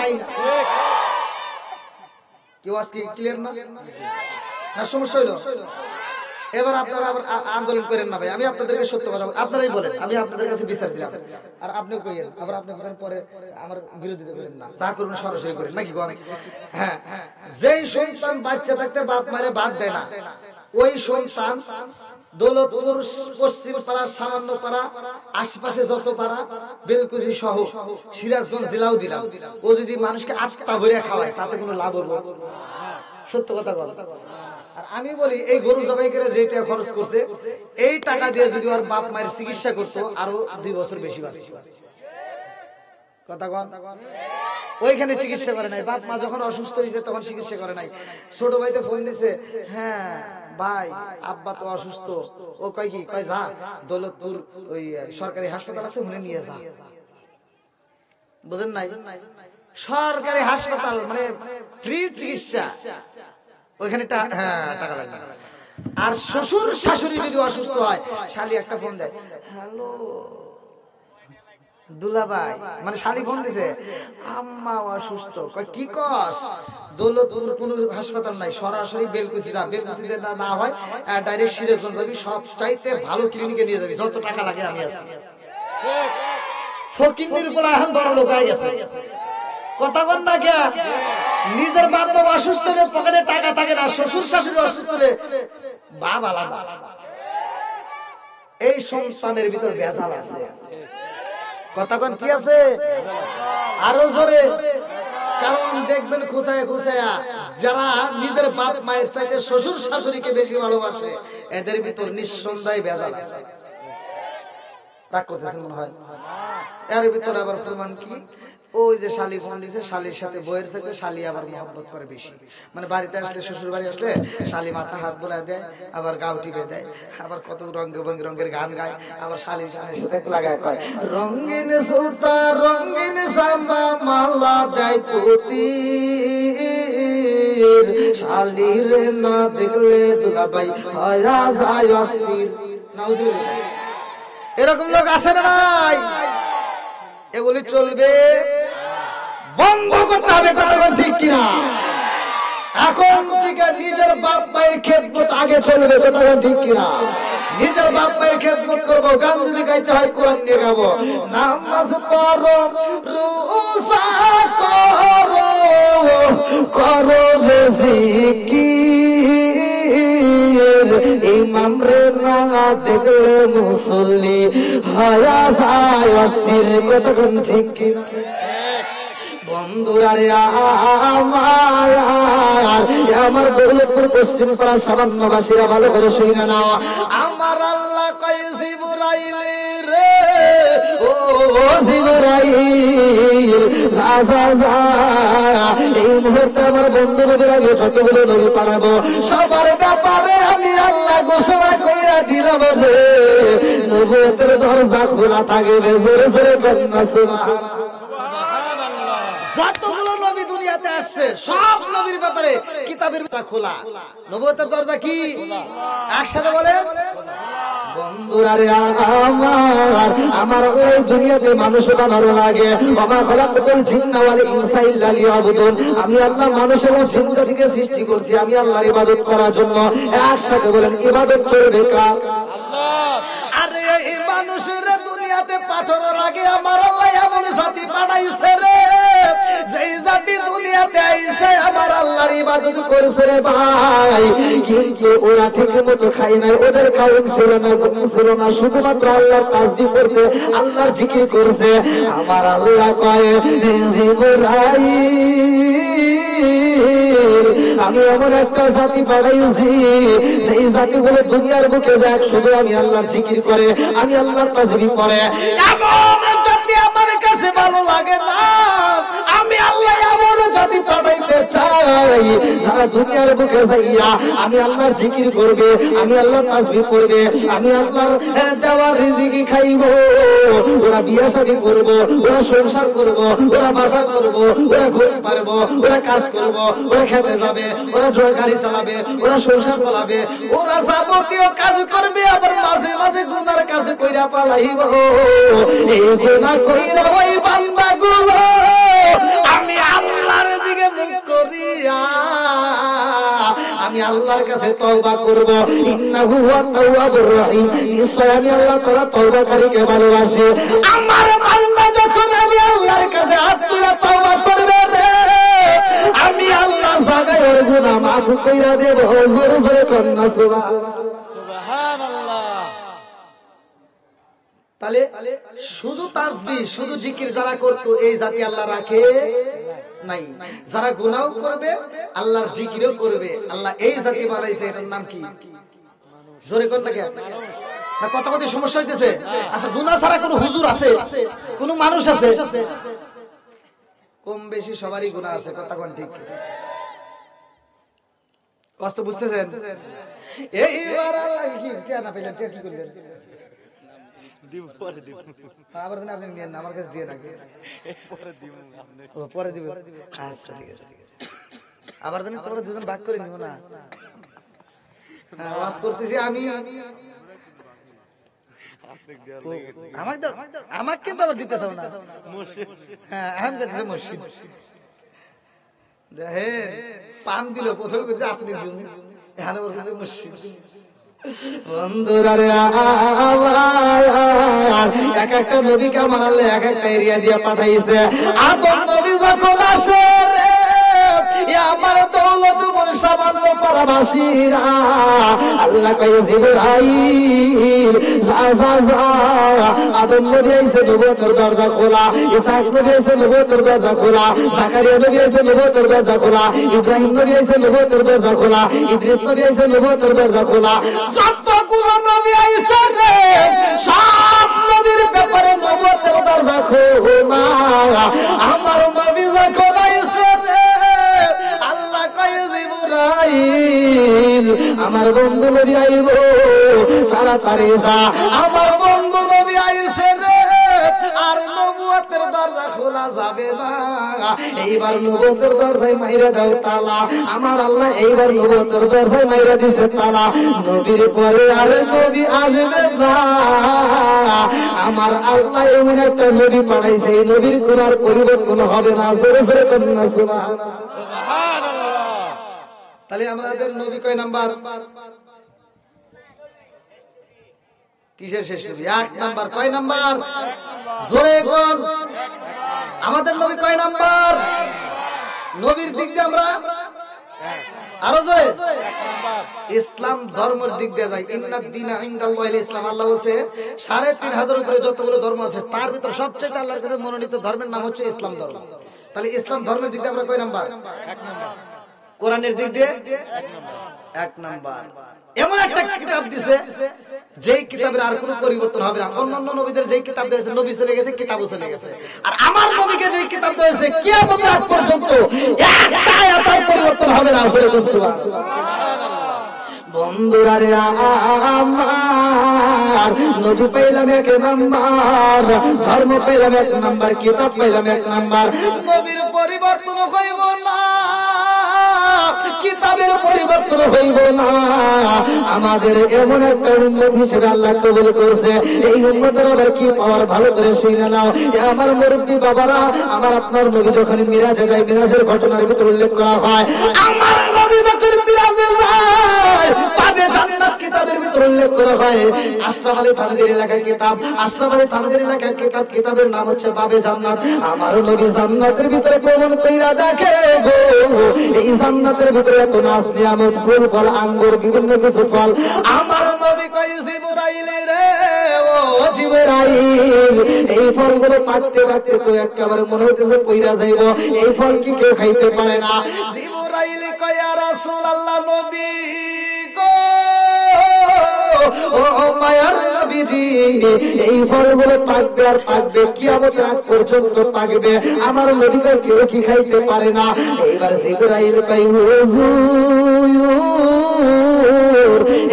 কেউ আজকে ক্লিয়ার না? না সমস্যা হইলো? এবার আপনারা আবার আন্দোলন করেন না ভাই, আমি আপনাদেরকে সত্য কথা আপনারাই বলেন, আমি আপনাদের কাছে বিচার দিলাম, আর আপনি কইেন, আবার আপনি করেন পরে আমার বিরোধিতা করেন না, যা করুন সরাসরি করেন নাকি অনেক। হ্যাঁ, যেই সন্তান বাচ্চা থাকতে বাপ মারে বাদ দেয় না, ওই সন্তান দৌলতপুর পশ্চিম পাড়া, সামান্য পাড়া, আশেপাশে যত পাড়া, বেলকুচি সহ সিরাজগঞ্জ জেলাও দিলাম, ও যদি মানুষকে আত্মা ভরে খাওয়ায় তাতে কোনো লাভ হবে? সত্য কথা বল। আর আমি বলি এই গরু জবাই করে যে টাকা খরচ করছে এই টাকা দিয়ে যদি ওর বাপ মায়ের চিকিৎসা করতো আরো 2 বছর বেশি বাঁচত। কথা কন, ওইখানে চিকিৎসা করে নাই, বাপ মা যখন অসুস্থ হয়েছে তখন চিকিৎসা করে নাই। ছোট ভাইতে ফোন দিছে, হ্যাঁ ভাই আব্বা তো অসুস্থ, ও কয় কি, কয় যা দৌলতপুর ওই সরকারি হাসপাতাল আছে ওখানে নিয়ে যা। বুঝেন নাই? সরকারি হাসপাতাল মানে ফ্রি চিকিৎসা, ওইখানে টাকা লাগে। আর শ্বশুর শাশুড়ি যদি অসুস্থ হয় শালি একটা ফোন দেয়, হ্যালো দুলাভাই, মানে শালি ফোন দিছে, আম্মা অসুস্থ, কয় কি কস, দৌলতপুর কোনো হাসপাতাল নাই, সরাসরি বেলকুচি যা, বেলকুচিতে না হয় ডাইরেক্ট সিরাজগঞ্জ যাবি, সব চাইতে ভালো ক্লিনিকে নিয়ে যাবি, যত টাকা লাগে আমি আছি। ফকিন্দির উপর এখন বড় লোক হয়ে গেছে। কথা বল না কে? নিজের বাপ মা অসুস্থ হলে পকেটে টাকা থাকে না, শ্বশুর শাশুড়ি অসুস্থ হলে বাপ আলাদা। এই সন্তানের ভিতর ভেজাল আছে। কথা কোন কি আছে? আরো জোরে, কারণ দেখবেন খুঁচায় খুঁচায়া যারা নিজের বাপ মায়ের চাইতে শ্বশুর শাশুড়িকে বেশি ভালোবাসে এদের ভিতর নিঃসন্দেহে ভেজাল আছে। রাগ করতেছেন মনে হয়? এর ভিতর আবার প্রমাণ কি, ওই যে শালি ফোন দিছে, শালির সাথে বইয়ের সাথে শালি আবার মহব্বত করে বেশি, মানে বাড়িতে আসলে শ্বশুর বাড়ি আসলে শালি মাথা হাত বোলায় দেয়, আবার গাও টিপে দেয়, আবার কত রঙের গান গায়, আবার শালির গানের সাথে লাগায় কয় রঙিন সুতা রঙিন জামা মালা দেয় পুতি, শালির না দেখলে দুলাভাই হয়া যায় অস্থির। নাউজুবিল্লাহ। এরকম লোক আছে না ভাই? এগুলি চলবে, বন্ধ করতে হবে। কথা ঠিক কিনা? এখন থেকে নিজের বাপ মায়ের খেদমত আগে চলবে। কথা ঠিক কিনা? নিজের বাপ মায়ের খেদমত করবো, গান যদি গাইতে হয় কোরআন নিয়ে গাবো, নামাজ পড়ো রোজা করো করো জিকির, ইমাম রে না দেখলে মুসল্লি হয়া যায় অস্থির। কথা ঠিক কিনা? বন্ধুরা রে আমার দৌলতপুর পশ্চিম পাড়া সামান্যবাসীরা ভালো করে শুনে নাও, আমার আল্লাহ কয় জিবরাইলে রে, ও জিবরাইল যা যা যা, এই মুহূর্তে আমার বন্ধু নবীর আগে যতগুলো নবী পাঠাবো সবার ব্যাপারে আমি আল্লাহ ঘোষণা কইরা দিলাম রে, নবুয়তের দরজা খোলা থাকবে। জোরে জোরে কন্যা সুবহানাল্লাহ। যতগুলো নবী দুনিয়াতে আসছে সব নবীর ব্যাপারে কিতাবের খোলা, নবুয়তের দরজা কি একসাথে বলেন? বন্ধুরা রে আমার ওই দুনিয়াতে মানুষ বানানো লাগে, বাবা খলাকুল জিন্না ওয়াল ইনসা ইল্লা লিয়াবুদুন, আমি আল্লাহ মানুষ এবং জিন জাতিকে সৃষ্টি করছি আমি আল্লাহর ইবাদত করার জন্য। একসাথে বলেন ইবাদত করবে কার? আল্লাহ। আরে এই মানুষের দুনিয়াতে পাঠানোর আগে আমার আল্লাহ এমন জাতি বানাইছে রে, যেই জাতি দুনিয়াতে আইসে আমার আল্লাহর ইবাদত করছে রে ভাই, কিন্তু ওরা ঠিক মতো খায় নাই, ওদের কারণ ছিল না, ঘুম ছিল না, শুধুমাত্র আল্লাহর তাসবিহ করছে, আল্লাহর জিকির করছে। আমার আল্লাহ কয় জিবরাইল আমি এমন একটা জাতি বানাইছি সেই জাতি বলে দুনিয়ার বুকে যাক শুধু আমি আল্লাহর জিকির করে, আমি আল্লাহর তাসবিহ করে। এমন জাতি আমার কাছে ভালো লাগে না, আমি আল্লাহ এমন জাতি যদি পাঠাইতে চাই, যারা দুনিয়ার বুকে যাইয়া আমি আল্লাহর জিকির করবে, আমি আল্লাহর তাসবিহ করবে, আমি আল্লাহর দেওয়া রিজিক খাইব, ওরা বিয়ে শাদী করব, ওরা সংসার করব, ওরা বাজার করব, ওরা ঘুরে পারব, ওরা কাজ করব, ওরা খেতে যাবে, ওরা গাড়ি চালাবে, ওরা সংসার চালাবে, ওরা যাবতীয় কাজ করবে, আবার মাঝে মাঝে গুনার কাজ কইরা পালাইব। এই গুনাহ কইরা ওই বান্দাগুলো আমি আল্লাহর দিকে মুখ করিয়া আমি আল্লাহর কাছে তওবা করব। ইন্নাহু হুয়াত তাওয়াবুর রহিম, নিশ্চয় আমি আল্লাহ তাআলা তওবাকারীকে ভালোবাসে। আমার বান্দা যখন আমি আল্লাহর কাছে হাত তুলে তওবা করবে রে, আমি আল্লাহ জাগায় ওর গুনাহ মাফ কইরা দেব। জোরে জোরে কন্না সুবহানাল্লাহ। তাহলে শুধু তাসবিহ শুধু জিকির যারা করতো এই জাতি আল্লাহ রাখে নাই, যারা গুনাহ করবে আল্লাহর জিকিরও করবে আল্লাহ এই জাতি বানাইছে। এটার নাম কি? জোরে কোন না কথা কথা সমস্যা হইতেছে। আচ্ছা, গুনাহ ছাড়া কোন হুজুর আছে, কোন মানুষ আছে? কম বেশি সবারই গুনাহ আছে, কথা কোন ঠিক? বাস্তব বুঝতেছেন? এইবার আল্লাহ কি না পেলেন কি করলেন? দিব পরে দিব, আবার আপনি নেন আমার কাছে দিয়ে নাকি পরে দিব, আপনি ও পরে দিব। আচ্ছা ঠিক আছে, আবার জানি তোমরা দুজন ভাগ করে নিব না। হ্যাঁ, ওয়াজ করতেছি আমি, আমাকে কিন্তু আবার দিতে চাও না। হ্যাঁ, এখন করতেছে মসজিদ। দেখেন পান দিল, প্রথমে করছে আপনি দিন, এখানে ওর কাছে মসজিদ। বন্ধুরা রে, এক একটা নবীকে আমার আল্লাহ এক একটা এরিয়া দিয়ে পাঠাইছে। আদম নবী যখন আসে আমার দৌলত সামান্য পারাবাসীরা আল্লাহ কয়ে জিবরাইল যা যা যা, আদম নবী আইছে নবুয়তের দরজা খোলা, ইসহাক নবী আইছে নবুয়তের দরজা খোলা, জাকারিয়া নবী আইছে নবুয়তের দরজা খোলা, ইব্রাহিম নবী আইছে নবুয়তের দরজা খোলা, ইদ্রিস নবী আইছে নবুয়তের দরজা খোলা। যতগুলো নবী আইছে রে সব নবীর ব্যাপারে নবুয়তের দরজা খোলা। আমার নবী যখন আইছে আল্লাহ কয়ে জিবরাইল আমার বন্ধু নবী আইব, তাড়াতাড়ি যা, আমার বন্ধু নবী আইছে রে, আর নবুয়তের দরজা খোলা যাবে না। এইবার নবুয়তের দরজায় মাইরা দাও তালা। আমার আল্লাহ এইবার নবুয়তের দরজায় মাইরা দিছে তালা। নবীর পরে আর নবী আসবে না। আমার আল্লাহ এমন একটা নবী পাঠাইছে, এই নবীর কোন আর পরিবর্তন হবে না। জোরে জোরে কন্যা সুবহানাল্লাহ। তাহলে আমাদের নবী কয় নাম্বার? কিসের শেষ নবী? 8 নাম্বার। কয় নাম্বার? জোরে কোন? আমাদের নবী কয় নাম্বার? নবীর দিক দিয়ে আমরা আরো জোরে ইসলাম ধর্মের দিক দিয়ে যাই। ইন্নাদ দীনা ইনদাল্লাহিল ইসলাম। আল্লাহ বলছে 3500 উপরে যতগুলো ধর্ম আছে তার ভিতর সবচেয়ে আল্লাহর কাছে মনোনীত ধর্মের নাম হচ্ছে ইসলাম ধর্ম। তাহলে ইসলাম ধর্মের দিক দিয়ে আমরা কয় নাম্বার? 1 নাম্বার। কোরআনের দিক দিয়ে 1 নাম্বার। এমন একটা কিতাব দিছে যেই কিতাবের আর কোনো পরিবর্তন হবে না। অন্যান্য নবীদের যেই কিতাব দিয়েছে নবী চলে গেছে, কিতাবও চলে গেছে। আর আমার নবীকে যেই কিতাব দিয়েছে কিয়ামতের আগ পর্যন্ত একটা আয়াতের পরিবর্তন হবে না। সুবহানাল্লাহ। বন্ধুরা রে, আমার নবী পাইলাম 1 নাম্বার, ধর্ম পাইলাম 1 নাম্বার, কিতাব পাইলাম 1 নাম্বার। নবীর পরিবর্তন হইব না, কিতাবের পরিবর্তন হইব না। আমাদের এমন একটা উম্মত হিসেবে আল্লাহ কবুল করেছে। এই উম্মতের আবার কি পাওয়ার ভালো করে শুনে নাও। আমার মুরব্বী বাবারা, আমার আপনার নবী যখন মিরাজে যায়, মিরাজের ঘটনার ভিতরে উল্লেখ করা হয় আমার নবী যখন মিরাজে যায় পাবে জান্নাত। কিতাবের ভিতরে উল্লেখ করা হয় আশরাফ আলী থানভীর এলাকার কিতাব, আশরাফ আলী থানভীর এলাকার কিতাব, কিতাবের নাম হচ্ছে বাবে জান্নাত। আমার নবী জান্নাতের ভিতরে কেমন কইরা দেখে গো, এই জান্নাতের ভিতরে এত নাজ নিয়ামত, ফুল ফল, আঙ্গুর, বিভিন্ন কিছু ফল। আমার নবী কই জিবরাইল রে, ও জিবরাইল এই ফলগুলো পাকতে পাকতে তো একেবারে মনে হইতেছে কইরা যাইব, এই ফল কি কেউ খাইতে পারে না। জিবরাইল কয় ইয়া রাসূলুল্লাহ, নবী গো, ও মায়ার নবীজি এই ফলগুলো পাকবে আর পাকবে, কিয়ামতের আগ পর্যন্ত পাকবে। আমার নবীকে কেউ কি খাইতে পারে না। এইবার জিবরাইল কই হুজুর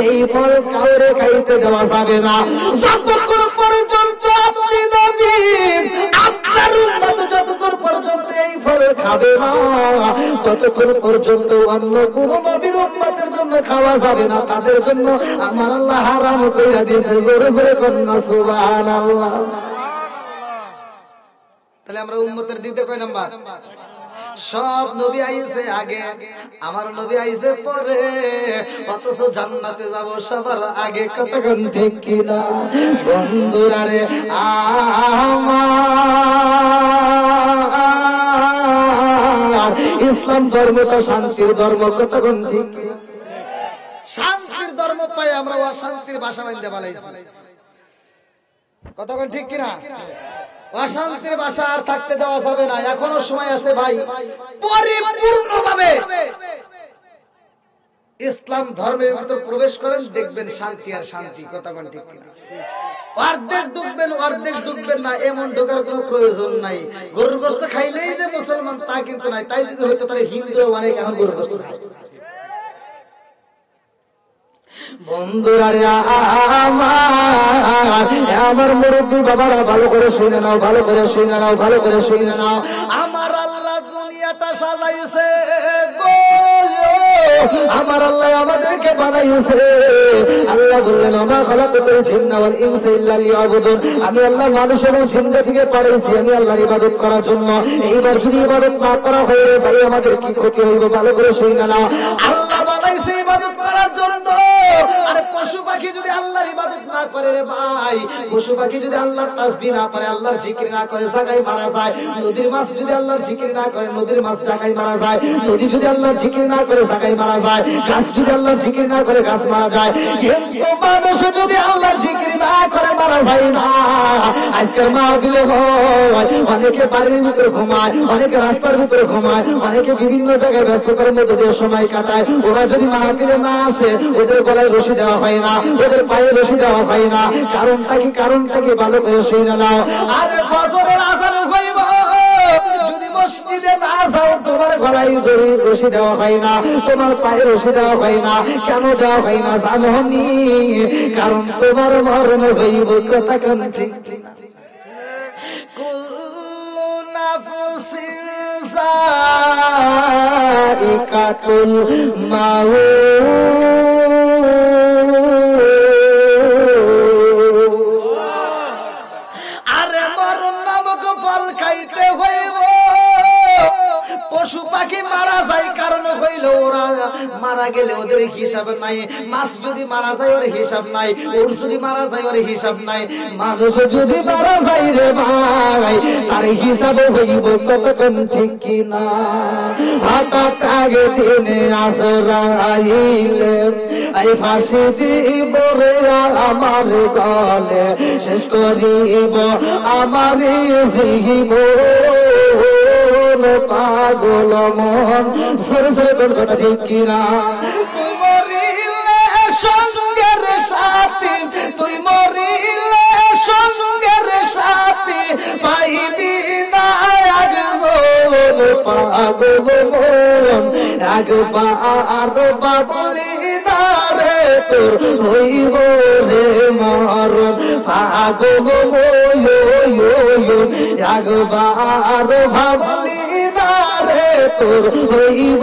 এই ফল কাউরে খাইতে দেওয়া যাবে না, যতক্ষণ পর্যন্ত আপনি নবী আপনার উম্মত যতক্ষণ পর্যন্ত এই ফল খাবে না ততক্ষণ পর্যন্ত অন্য কোন নবীর উম্মতের জন্য খাওয়া যাবে না। তাদের জন্য আমার আল্লাহ হারাম কইরা দিয়েছে। জোরে জোরে কন্যা সুবহানাল্লাহ। তাহলে আমরা উম্মতের দিতে কয় নাম্বার? সব নবী আইছে আগে, আমার নবী আইছে পরে, অথচ জান্নাতে যাব সবার আগে। কতক্ষণ ঠিক কিনা বন্ধুরা রে? আমার ইসলাম ধর্মটা শান্তির ধর্ম। কতক্ষণ ঠিক? শান্তির ধর্ম পাই আমরা অশান্তির বাসা বাঁধতে পালাইছি। কতক্ষণ ঠিক কিনা? অশান্তির বাসা আর থাকতে দেওয়া যাবে না। এখনো সময় আছে ভাই, পরিপূর্ণভাবে ইসলাম ধর্মের ভিতর প্রবেশ করেন, দেখবেন শান্তি আর শান্তি। কতক্ষণ ঠিক কিনা? অর্ধেক ঢুকবেন অর্ধেক ঢুকবেন না, এমন ঢোকার কোনো প্রয়োজন নাই। গরুর গোশত খাইলেই যে মুসলমান তা কিন্তু নাই। তাই যদি হইতো তাহলে হিন্দু অনেক এখন গরুর গোশত খায়। বন্ধুরা আমার মুরব্বী বাবারা ভালো করে শুনে নাও, ভালো করে শুনে নাও, ভালো করে শুনে নাও। আমার আল্লাহ দুনিয়াটা সাজাইছে গো, আমার আল্লাহ আমাদেরকে বানাইছে। আল্লাহ বললেন ওমা খালাকাতুল জিন্না ওয়াল ইনসা ইল্লা লিয়াবুদুন, আমি আল্লাহ মানুষ এবং জিন্না থেকে পাঠাইছি আমি আল্লাহর ইবাদত করার জন্য। এইবার যদি ইবাদত না করা হয় ভাই আমাদের কি ক্ষতি হইব? ভালো করে শুনে নাও। আল্লাহ বানাইছে ইবাদত করার জন্য। আরে পশু পাখি যদি আল্লাহর ইবাদত না করে রে ভাই, পশু পাখি যদি আল্লাহর তাসবিহ না করে, আল্লাহর জিকির না করে, জায়গায় মারা যায়। নদীর মাছ যদি আল্লাহর জিকির না করে, নদীর মাছ জায়গায় মারা যায়। নদী যদি আল্লাহর জিকির না করে, জায়গায় মারা যায়। গাছ যদি আল্লাহর জিকির না করে, গাছ মারা যায়। কিন্তু মানুষ যদি আল্লাহর জিকির না করে মারা যায় না। আজকের মাহফিলে হয় অনেকে বাড়ির ভিতরে ঘুমায়, অনেকে রাস্তার ভিতরে ঘুমায়, অনেকে বিভিন্ন জায়গায় ব্যস্ততার মধ্যে দিয়ে সময় কাটায়। ওরা যদি মাহফিলে না আসে ওদের গলায় রশি দেওয়া হয় না, ওদের পায়ে রশি দেওয়া হয় না। কারণটা কি? কারণটা কি? ভালো করে শুনে নাও। আরে ফজরের আযান হইব, যদি মসজিদে না যাও তোমার গলায় রশি দেওয়া হয় না, তোমার পায়ে রশি দেওয়া হয় না। কেন দেওয়া হয় না জানো নি? কারণ তোমার মরণ হইব। কথা কেন ঠিক না? কুল্লু নাফসিন যায়িকাতুল মাউত, আরে মরণ নামক ফল খাইতে হইব। পশু পাখি মারা যায় কারণ হইল ওরা মারা গেলে ওদের হিসাব নাই। মাছ যদি মারা যায় ওর হিসাব নাই, ওর যদি মারা যায় ওর হিসাব নাই। মানুষ যদি মারা যায় রে ভাই তার হিসাব হইব। কতক্ষণ ঠিক কিনা? হঠাৎ আগে দিনে আসরাইলে এই ফাঁসি দিব রে আমার গলে, শেষ করিব আমার জীবন পাগল মন। সরে সরে কোন কথা ঠিক কিনা? তুই মরিলে সঙ্গের সাথী, তুই মরিলে সঙ্গের সাথী পাইবি না একজন পাগল মন। একবার বাবলি না রে তোর হইব রে মরণ পাগল মন। একবার ভাবলি না রে তোর হইব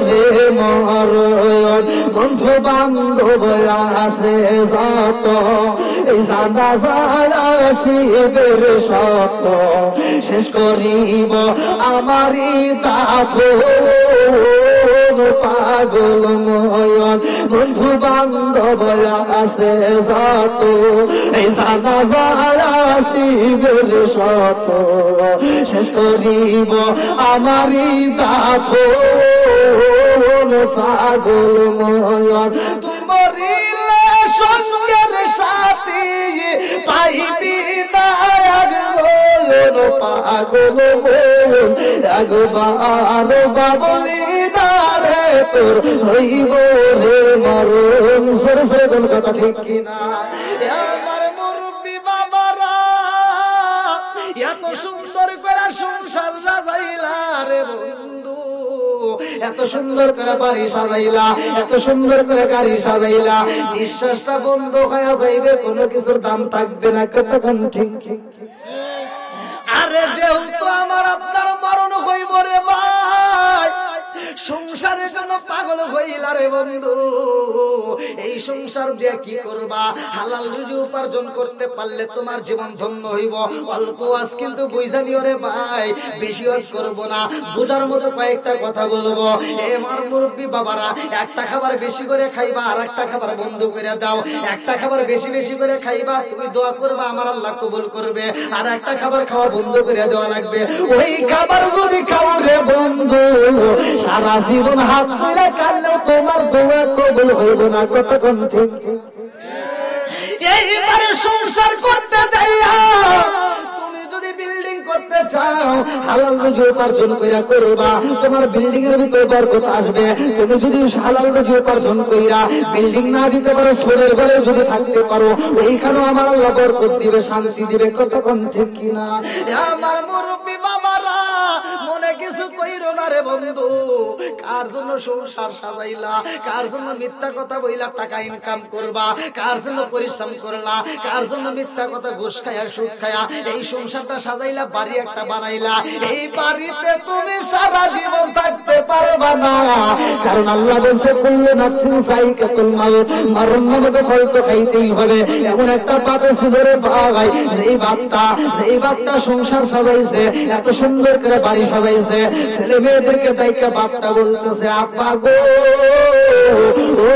রে মরণ। বন্ধু বান্ধব আছে যত এই জানা যায় শিবের সত, শেষ করিব আমারই দাফন পাগল ময়ন। বন্ধু বান্ধব আছে যত এই জানা যায় শিবের সত, শেষ করিব আমারই দাফন পাগল ময়ন। তুই মরিলে সঙ্গের সাথী পাইবি না একজন পাগল মন। একবার বাবলি না রে তোর হইব রে মরণ। সরে সরে কোন কথা ঠিক কিনা? আমার এত সুন্দর করে সংসার সাজাইলা রে বন্ধু, এত সুন্দর করে বাড়ি সাজাইলা, এত সুন্দর করে গাড়ি সাজাইলা, নিঃশ্বাসটা বন্ধ হয়ে যাইবে, কোনো কিছুর দাম থাকবে না। কতক্ষণ ঠিক ঠিক। আরে যেহেতু আমার আপনার মরণ হইব রে ভাই, সংসারের জন্য পাগল হইলা রে বন্ধু, এই সংসার দিয়ে কি করবা? হালাল রুজি উপার্জন করতে পারলে তোমার জীবন ধন্য হইব। অল্প আজ কিন্তু বুঝা নিও রে ভাই, বেশি আজ করব না, বোঝার মতো কয়েকটা কথা বলবো। আমার মুরব্বী বাবারা, একটা খাবার বেশি করে খাইবা, আর একটা খাবার বন্ধ করে দাও। একটা খাবার বেশি বেশি করে খাইবা, তুমি দোয়া করবা আমার আল্লাহ কবুল করবে, আর একটা খাবার খাওয়া বন্ধ করে দেওয়া লাগবে। ওই খাবার যদি খাও রে বন্ধু, সারা জীবন হাত ধরে কাঁদলেও তোমার দোয়া কবুল হইব না। কতক্ষণ ঠিক। এইবারে সংসার করতে যাইয়া তুমি যদি বিল্ডিং করতে চাও, হালাল রুজি উপার্জন কইরা করবা, তোমার বিল্ডিং এর ভিতরে বরকত আসবে। তুমি যদি হালাল রুজি উপার্জন কইরা বিল্ডিং না দিতে পারো, সোরের ঘরে যদি থাকতে পারো, এইখানেও আমার আল্লাহ বরকত দিবে, শান্তি দিবে। কতক্ষণ ঠিক কিনা? আমার মুরব্বী বাবারা, মনে কিছু কইরো না রে বন্ধু। কার জন্য সংসার সাজাইলা? কার জন্য মিথ্যা কথা বইলা টাকা ইনকাম করবা? কার জন্য পরিশ্রম করলা? কার জন্য মিথ্যা কথা ঘুষ খায়া সুদ খায়া এই সংসারটা সাজাইলা, বাড়ি একটা বানাইলা? এই বাড়িতে তুমি সারা জীবন থাকতে পারবা না, কারণ আল্লাহ বলছে কুল্লু নাফসিন যায়িকাতুল মাউত, মরণ নামক ফল তো খাইতেই হবে। এমন একটা বাপ ছিল রে ভাই, যেই বাপটা সংসার সাজাইছে, এত সুন্দর করে বাড়ি সাজাইছে, ছেলে মেয়েদেরকে দায়িত্ব বাপটা বলতেছে, আব্বা গো ও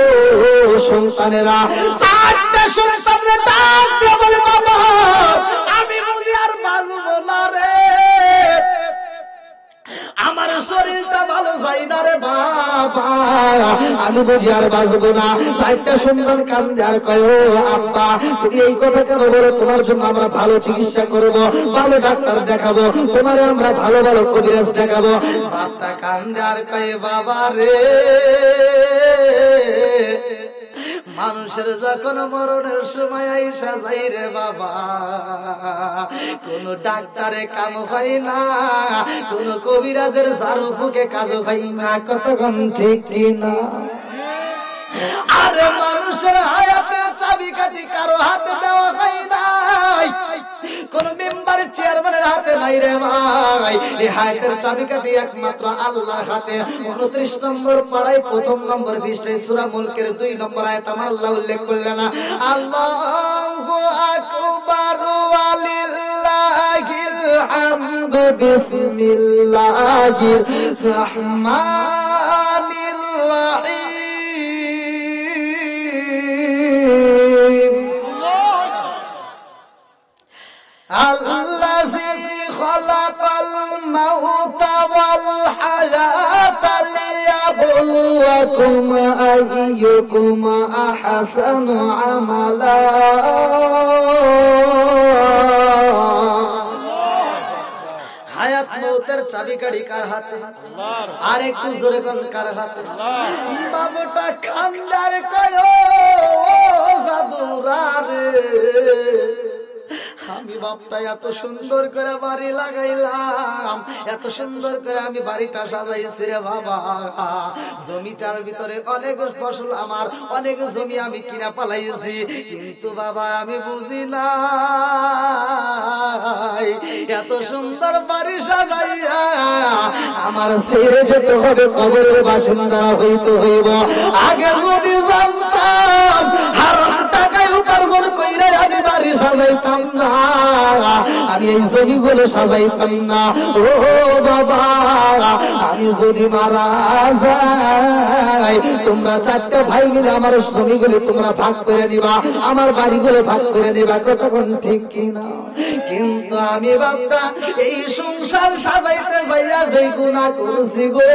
সন্তানেরা, চারটা সন্তানের ডাক দিয়ে বলে, বাবা আমি বুঝি আর বাঁচবো না রে, আমার শরীরটা ভালো যাই না রে বাবা, আমি বুঝি আর বাঁচবো না। চারটা সন্তান কান্দে আর কয়, ও আব্বা তুমি এই কথা কেন বলো? তোমার জন্য আমরা ভালো চিকিৎসা করবো, ভালো ডাক্তার দেখাবো, তোমার আমরা ভালো ভালো কবিরাজ দেখাবো। বাপটা কান্দে আর কয়, বাবা রে, মানুষের যখন মরণের সময় আইসা যাই রে বাবা, কোন ডাক্তারে কাম হয় না, কোন কবিরাজের ঝাড়ু ফুকে কাজও হয় না। কতক্ষণ ঠিক না? আরে মানুষের হায়াতের চাবিকাঠি কারো হাতে দেওয়া হয় নাই, কোন মেম্বারের চেয়ারম্যানের হাতে নাই রে ভাই। এই হায়াতের চাবিকাঠি একমাত্র আল্লাহর হাতে। 29 নম্বর পারায় 1 নম্বর পৃষ্ঠায় সূরা মুলকের 2 নম্বর আয়াত আমার আল্লাহ উল্লেখ করলেন, আল্লাহু আকবার ওয়ালিল্লাহিল হামদু বিসমিল্লাহির রহমানির রহিম। الذي خلق الموت والحياة ليبلوكم أيكم أحسن عملا। হায়াত মৌতের চাবিকাঠি কার হাতে? আর একটু জোরে কোন কার হাতে? বাবুটা খান্দার কয়, জাদুরা রে, আমি বাপটা এত সুন্দর করে বাড়ি লাগাইলাম, এত সুন্দর করে আমি বাড়িটা সাজাইছি রে বাবা, জমিটার ভিতরে অনেক ফসল, আমার অনেক জমি আমি কিনা পালাইছি, কিন্তু বাবা আমি বুঝি না এত সুন্দর বাড়ি সাজাইয়া আমার ছেড়ে যেতে হবে, কবরের বাসিন্দা হইতে হইব। আগে যদি জানতাম হারাম টাকায় উপার্জন কইরা আমি বাড়ি সাজাইতাম না, আমি এই জমিগুলো সাজাইতাম না। ও বাবা, আমি যদি মারা যাই, তোমরা 4টা ভাই মিলে আমার জমিগুলো তোমরা ভাগ করে নিবা, আমার বাড়িগুলো ভাগ করে নিবা। কতক্ষণ ঠিক কিনা? কিন্তু আমি বাপটা এই সংসার সাজাইতে যাইয়া যেই গুনাহ করছি গো,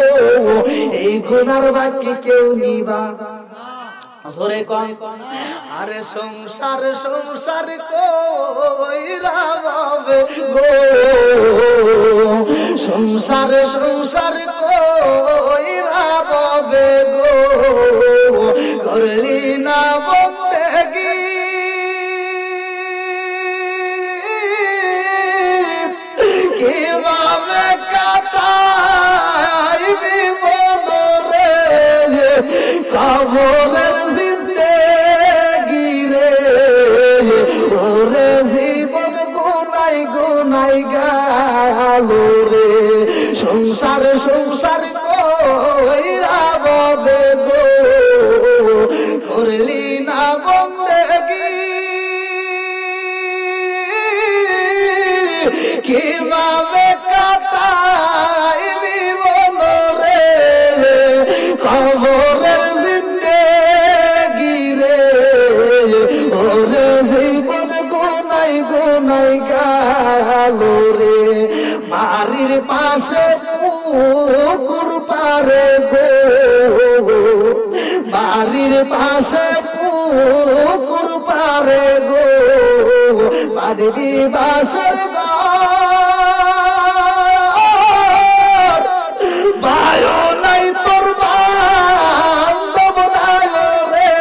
এই গুনার বাকি কেউ নিবা জোরে কন। আরে সংসার সংসার কইরা যাবে গো, সংসার সংসার কইরা যাবে গো, করলি না বন্দেগি গুনাই গেল রে সংসার সংসার কইরা ববে গো করলি না বন্দেগি কিভাবে কাটাইবি মনরে খবরের জিন্দেগি রে ওরে জীবন গুনাই গুনাই গেল রে বাড়ির পাশে পুকুর পারে গো বাড়ির পাশে পুকুর পারে গো বাড়ির বাসের ভাইও নাই তোর বান্ধব নাই রে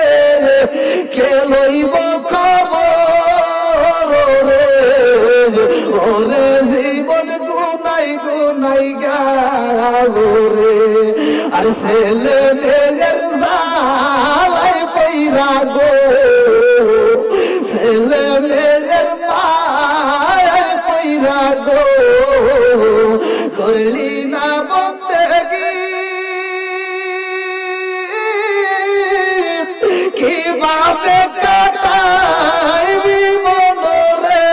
কে লইব খবর রে ওরে জীবন গুনাই গুনাই গেল রে আর ছেলে মেয়ের জালাই পইরা গো ছেলে মেয়ের মায় পইরা গো করলি না বন্দেগি কিভাবে কাটাইবি মনরে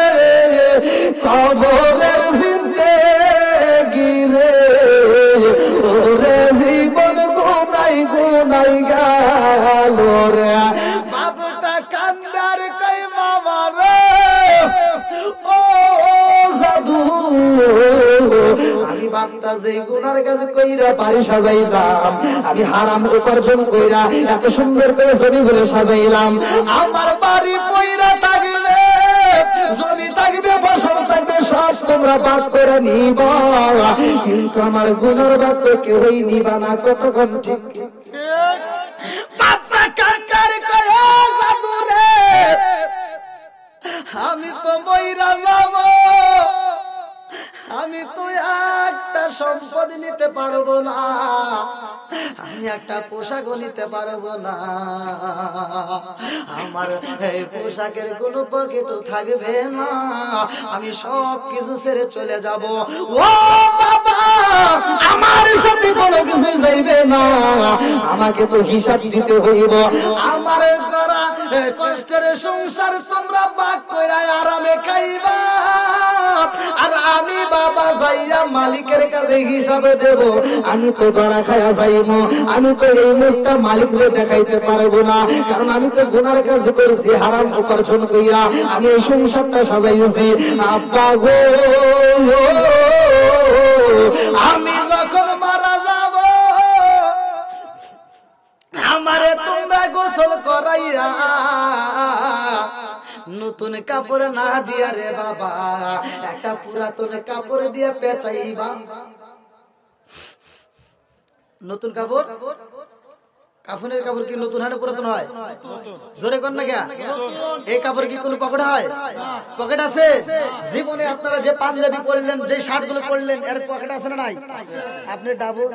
খবরের জিন্দেগি রে ওরে জীবন গুনাই গুনাই গেল রে বাবুটা কান্দার কই বাবা রে ও সাধু আমি বাপটা যে গুনার কাছে কইরা বাড়ি সাজাইলাম আমি হারাম উপার্জন কইরা এত সুন্দর করে জমি করে সাজাইলাম আমার বাড়ি পয়রা থাকবে জমি থাকবে ফসল থাকবে সব তোমরা ভাগ করে নিবা কিন্তু আমার গুনার ভাগ তো কেউই নিবা না কতক্ষণ ঠিক বাপটা কান্দার কই ও সাধু রে আমি তো মইরা যাব আমি তো একটা সম্পদ নিতে পারবো না আমি একটা পোশাকও নিতে পারবো না আমার এই পোশাকের কোনো পকেটও থাকবে না আমি সব কিছু ছেড়ে চলে যাব ও বাবা আমার সাথে কোনো কিছু যাইবে না আমাকে তো হিসাব দিতে হইব আমার করা কষ্টের সংসার তোমরা ভাগ কইরা আরামে খাইবা আর আমি বাবা যাইয়া মালিকের কাছে হিসাবে দেব আমি তো ধরা খায়া যাইব আমি তো এই মুখটা মালিকরে দেখাইতে পারবো না কারণ আমি তো গুনার কাজ করেছি হারাম উপার্জন কইরা আমি এই সংসারটা সাজাইছি আব্বা গো আমি যখন মারা যাব আমারে তোমরা গোসল করাইয়া নতুন কাপড় না দিয়া রে বাবা একটা পুরাতন কাপড় দিয়ে পেঁচাইবা নতুন কাপড় কাফনের কাপড় কি নতুন হয় না পুরাতন হয় জোরে কোন না কে এই কাপড় কি কোনো পকেট হয় পকেট আছে জীবনে আপনারা যে পাঞ্জাবি পরলেন যে শার্ট গুলো পরলেন এর পকেট আছে না নাই আপনি ডাবল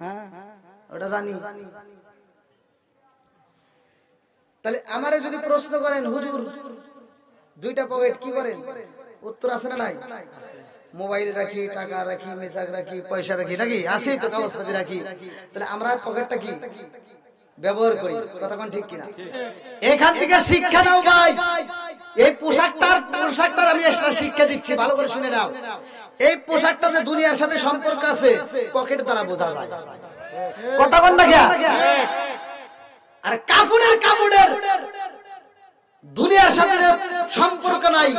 হ্যাঁ ওটা জানি তাহলে আমারে যদি প্রশ্ন করেন হুজুর দুইটা পকেট কি করেন উত্তর আছে না নাই মোবাইল রাখি টাকা রাখি মেসাক রাখি পয়সা রাখি নাকি আছে তো কাগজপাতি রাখি তাহলে আমরা পকেটটা কি ব্যবহার করি কথা কোন ঠিক কিনা এখান থেকে শিক্ষা নাও ভাই এই পোশাকটার আমি এক্সট্রা শিক্ষা দিচ্ছি ভালো করে শুনে নাও এই পোশাকটা যে দুনিয়ার সাথে সম্পর্ক আছে পকেট দ্বারা বোঝা যায় কথা কোন না আর কাপড়ের দুনিয়ার সাথে সম্পর্ক নাই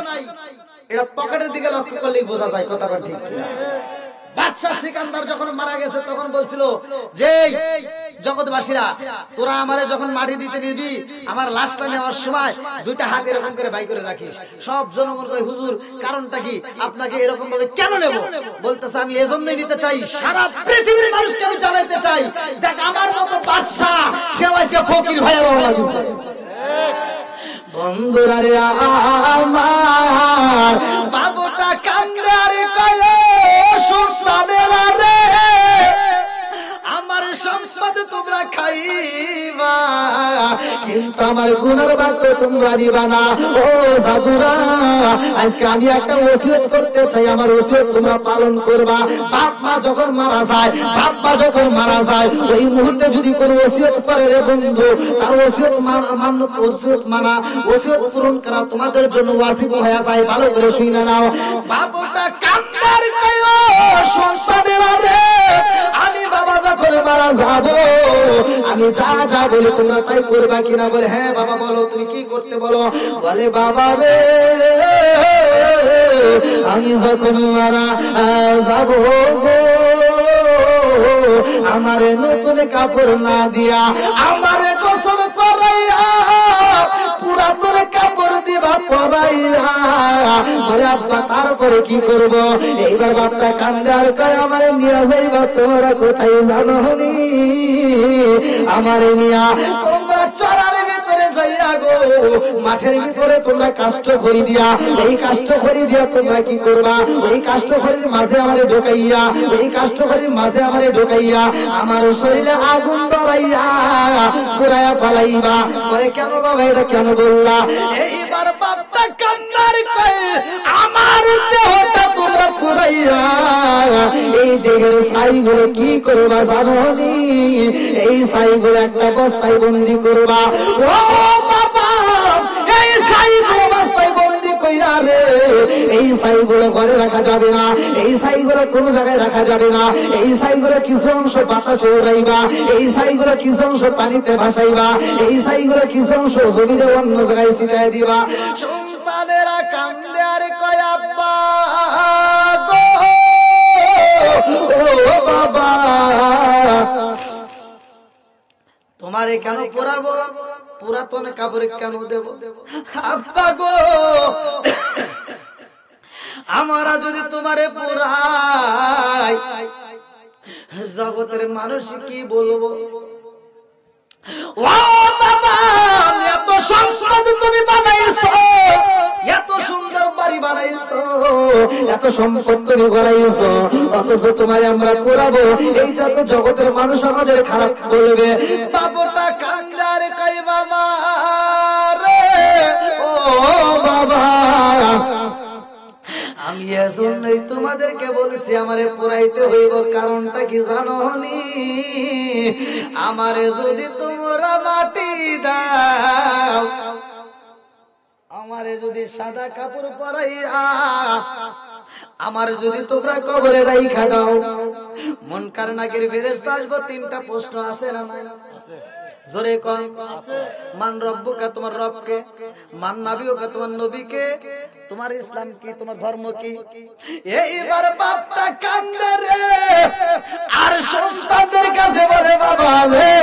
এটা পকেটের দিকে লক্ষ্য করলেই বোঝা যায় কথা ঠিক বাদশা সিকান্দার যখন মারা গেছে তখন বলছিল যে জগৎবাসীরা তোরা আমারে যখন মাটি দিতে নিবি আমার লাশটা নেওয়ার সময় দুইটা হাত এরকম করে বাই করে রাখিস সব জনগণ কয় হুজুর কারণটা কি আপনাকে এরকম ভাবে কেন নেব বলতেছে আমি এজন্যই নিতে চাই সারা পৃথিবীর মানুষকে আমি জানাইতে চাই দেখ আমার মতো বাদশা সে আজকে ফকির ভাইয়া বাবা দিছে বন্ধুরা রে আমার বাবুটা কান্দারে কয় সুস্তানেরা রে আমার সম্পদ তোমরা খাইবা কিন্তু আমার গুনার ভাগ তো তোমরা দিবা না। ও সাধুরা, আজকে আমি একটা ওসিয়ত করতে চাই, আমার ওসিয়ত তোমরা পালন করবা। বাপ মা যখন মারা যায়, ওই মুহূর্তে যদি কোনো ওসিয়ত করে রে বন্ধু, তার ওসিয়ত মানা, ওসিয়ত পূরণ করা তোমাদের জন্য ওয়াজিব হয়ে যায়। ভালো করে শুনে নাও। বাবুটা কান্দার কইও সন্তানেরা রে, আমি বাবা যখন মারা যাব, আমি যা বলি তোমরা তাই করবা কিনা? বলে হ্যাঁ বাবা বলো, তুমি কি করতে বলো? বলে বাবা রে, আমি যখন মারা যাব আমারে নতুন কাপড় না দিয়া, আমারে গোসল করাইয়া পুরাতন কাপড় দিবা পরাইয়া। বলে আব্বা তারপরে কি করব? এইবার বাপটা কান্দে আর কয় আমারে নিয়ে যাইবা তোমরা কোথায় জানো নি? আমারে নিয়া তোমরা চড়ার ভিতরে যাইয়া গো, মাঠের ভিতরে তোমরা কাষ্ট করে দিয়া, এই কাষ্ট করে দিয়া তোমরা কি করবা? এই কাষ্ট ঘরের মাঝে আমারে ঢোকাইয়া, এই কাষ্ট ঘরের মাঝে আমারে ঢোকাইয়া আমার শরীরে আগুন ধরাইয়া পুরাইয়া ফেলাইবা। বলে কেন বাবা এটা কেন বললা? এইবার বাপটা কান্নার কয়ে আমার দেহটা তোমরা পুরাইয়া এই দেহের ছাইগুলো কি করবা জানো নি? এই ছাইগুলো একটা বস্তায় বন্দি করবা। ও বাবা, এই ছাইগুলো বস্তায় বন্দি কইরা রে, এই ছাইগুলো ঘরে রাখা যাবে না, এই ছাইগুলো কোনো জায়গায় রাখা যাবে না। এই ছাইগুলো কিছু অংশ বাতাসে উড়াইবা, এই ছাইগুলো কিছু অংশ পানিতে ভাসাইবা, এই ছাইগুলো কিছু অংশ জমিতে অন্য জায়গায় ছিটাই দিবা। সন্তানেরা কান্দে আর কয় আব্বা গো, ও বাবা তোমারে কেন পরাবো? পুরাতন কাপড়ে কেন দেব? আব্বা গো, আমরা যদি তোমারে পুরাই জগতের মানুষ কি বলবো? ও বাবা, এত সম্পদ তুমি বানাইছো, এত সুন্দর বাড়ি বানাইছো, এত সম্পদ তুমি গড়াইছো, অথচ তোমায় আমরা পুরাবো, এইটা তো জগতের মানুষ আমাদের খারাপ বলবে। বাবুটা কান্দার কই বাবা রে, ও বাবা আমি এজন্যই তোমাদেরকে বলছি আমারে পুরাইতে হইব। কারণটা কি জানো নি? আমারে যদি তোমরা মাটি দাও, আমারে যদি সাদা কাপড় পরাইয়া, আমার যদি তোমরা কবরে রাইখা দাও, মুনকার নাকির ফেরেশতা আসবে। তিনটা প্রশ্ন আছে না? জোরে কোন? মান রব্বুকা, তোমার রবকে? মান নাবিয়ুকা, তোমার নবীকে? তোমার ইসলাম কি, তোমার ধর্ম কি? এইবার বাপটা কান্দে রে, আর সন্তানদের কাছে বলে বাবা রে,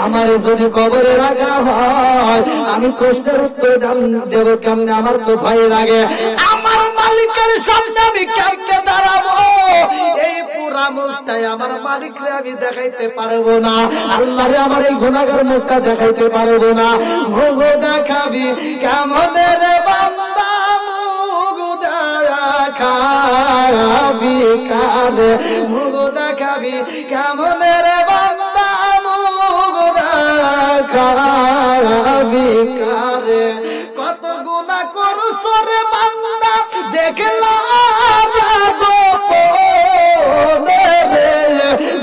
আমার যদি কবরে রাখা হয় আমি প্রশ্নের উত্তর দেব কেমনে? আমার তো ভয় লাগে। আমার মালিকের সামনে আমি কেমনে দাঁড়াবো? এই পুরা মুখটাই আমার মালিকরে আমি দেখাইতে পারবো না। আল্লাহ আমার এই গুনাহগার মুখটা দেখাইতে পারবো না। মুখ দেখাবি কেমন রে বান্দা, মুখ দেখাবি কারে, মুখ দেখাবি কেমন রে বান্দা, মুখ দেখাবি কারে। কত গুনাহ করছো রে বান্দা, দেখলাম গোপনে রে,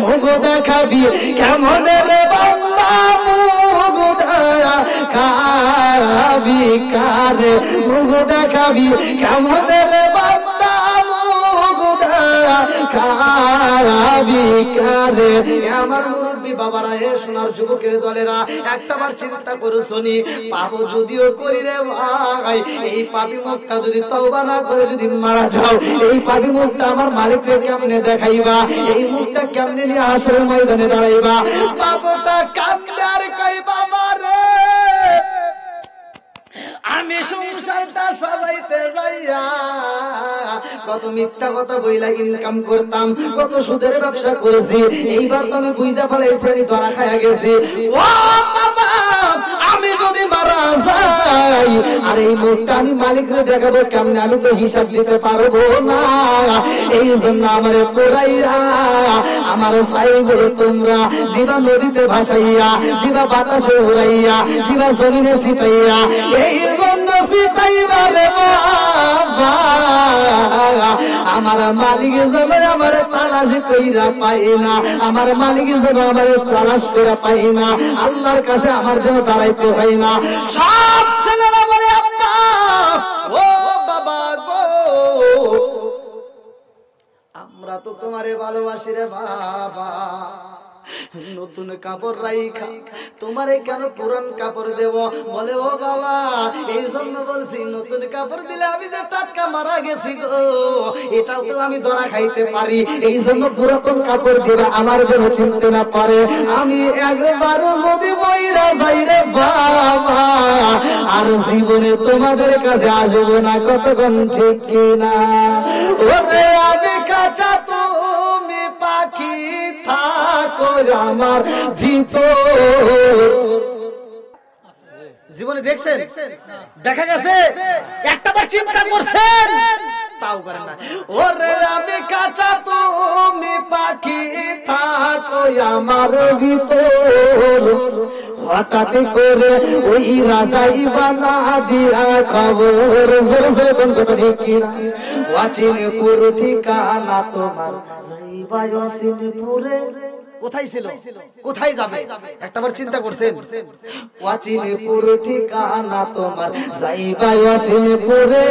মুখ দেখাবি কেমন রে বান্দা, মুখ দেখাবি কারে, মুখ দেখাবি কেমন রে বান্দা, মুখ দেখাবি কারে। আমার মুরব্বী বাবারা, হে সোনার যুবকের দলেরা, একটাবার চিন্তা করে শুনি, পাপও যদিও করি রে ভাই, এই পাপী মুখটা যদি তওবা না করে যদি মারা যাও, এই পাপী মুখটা আমার মালিককে কেমনে দেখাইবা? এই মুখটা কেমনে নিয়ে হাসরের ময়দানে দাঁড়াইবা? বাবাটা কান্দে আর কই বাবা রে, আমি সংসারটা সাজাইতে যাইয়া কত মিথ্যা কথা বইলা ইনকাম করতাম, কত সুদের ব্যবসা করেছি। এইবার তো আমি বুঝতে পারছি আমি ধরা খাইয়া গেছি। ও বাবা, আমি যদি মারা যায়, আর এই মুখটা আমি মালিকরে দেখাবো কেমনে, আমি তো হিসাব দিতে পারবো না। এই জন্য আমার পোড়াইয়া আমার সাইবো তোমরা দিবা নদীতে ভাসাইয়া, দিবা বাতাসে উড়াইয়া, দিবা জমিনে ছিটাইয়া। এই জন্য ছিটাইবা রে বাবা, আমার মালিক যেন আমার তালাশ কইরা পাই না, আমার মালিক যেন আমার তালাশ কইরা পাই না, আল্লাহর কাছে আমার যেন দাঁড়াইতে হয় না। সব ছেলেরা বলে আব্বা ও বাবা গো, আমরা তো তোমারে ভালোবাসি রে বাবা, নতুন কাপড় রাইখা তোমারে কেন পুরান কাপড় দেব? বলে ও বাবা এই জন্য বলছি, নতুন কাপড় দিলে আমি যে টাটকা মারা গেছি গো, এটাও তো আমি ধরা খাইতে পারি, এই জন্য পুরাতন কাপড় দিলে আমার যেন চিনতে না পারে। আমি একবারও যদি মইরা যাই রে বাবা, আর জীবনে তোমাদের কাছে আসবো না, কতক্ষণ ঠিক কিনা? ওরে আমি কাঁচা তুমি পাখি থাকো আমার ভিতর। জীবনে দেখছেন, দেখা গেছে একটাবার চিন্তা করছেন, তাও করেন না। ওরে আমি কাঁচা তুমি পাখি থাকো আমার ভিতর, হঠাৎ করে ওই রাজাই বানা দিয়া খবর, কোন কথা ঠিক কিনা? ওয়াচিনপুর ঠিকানা তোমার, যাইবা ওয়াচিনপুরে। কোথায় ছিল, কোথায় যাবে একটাবার চিন্তা করছেন? ওয়াচিনপুর ঠিকানা তোমার, যাইবা ওয়াচিনপুরে,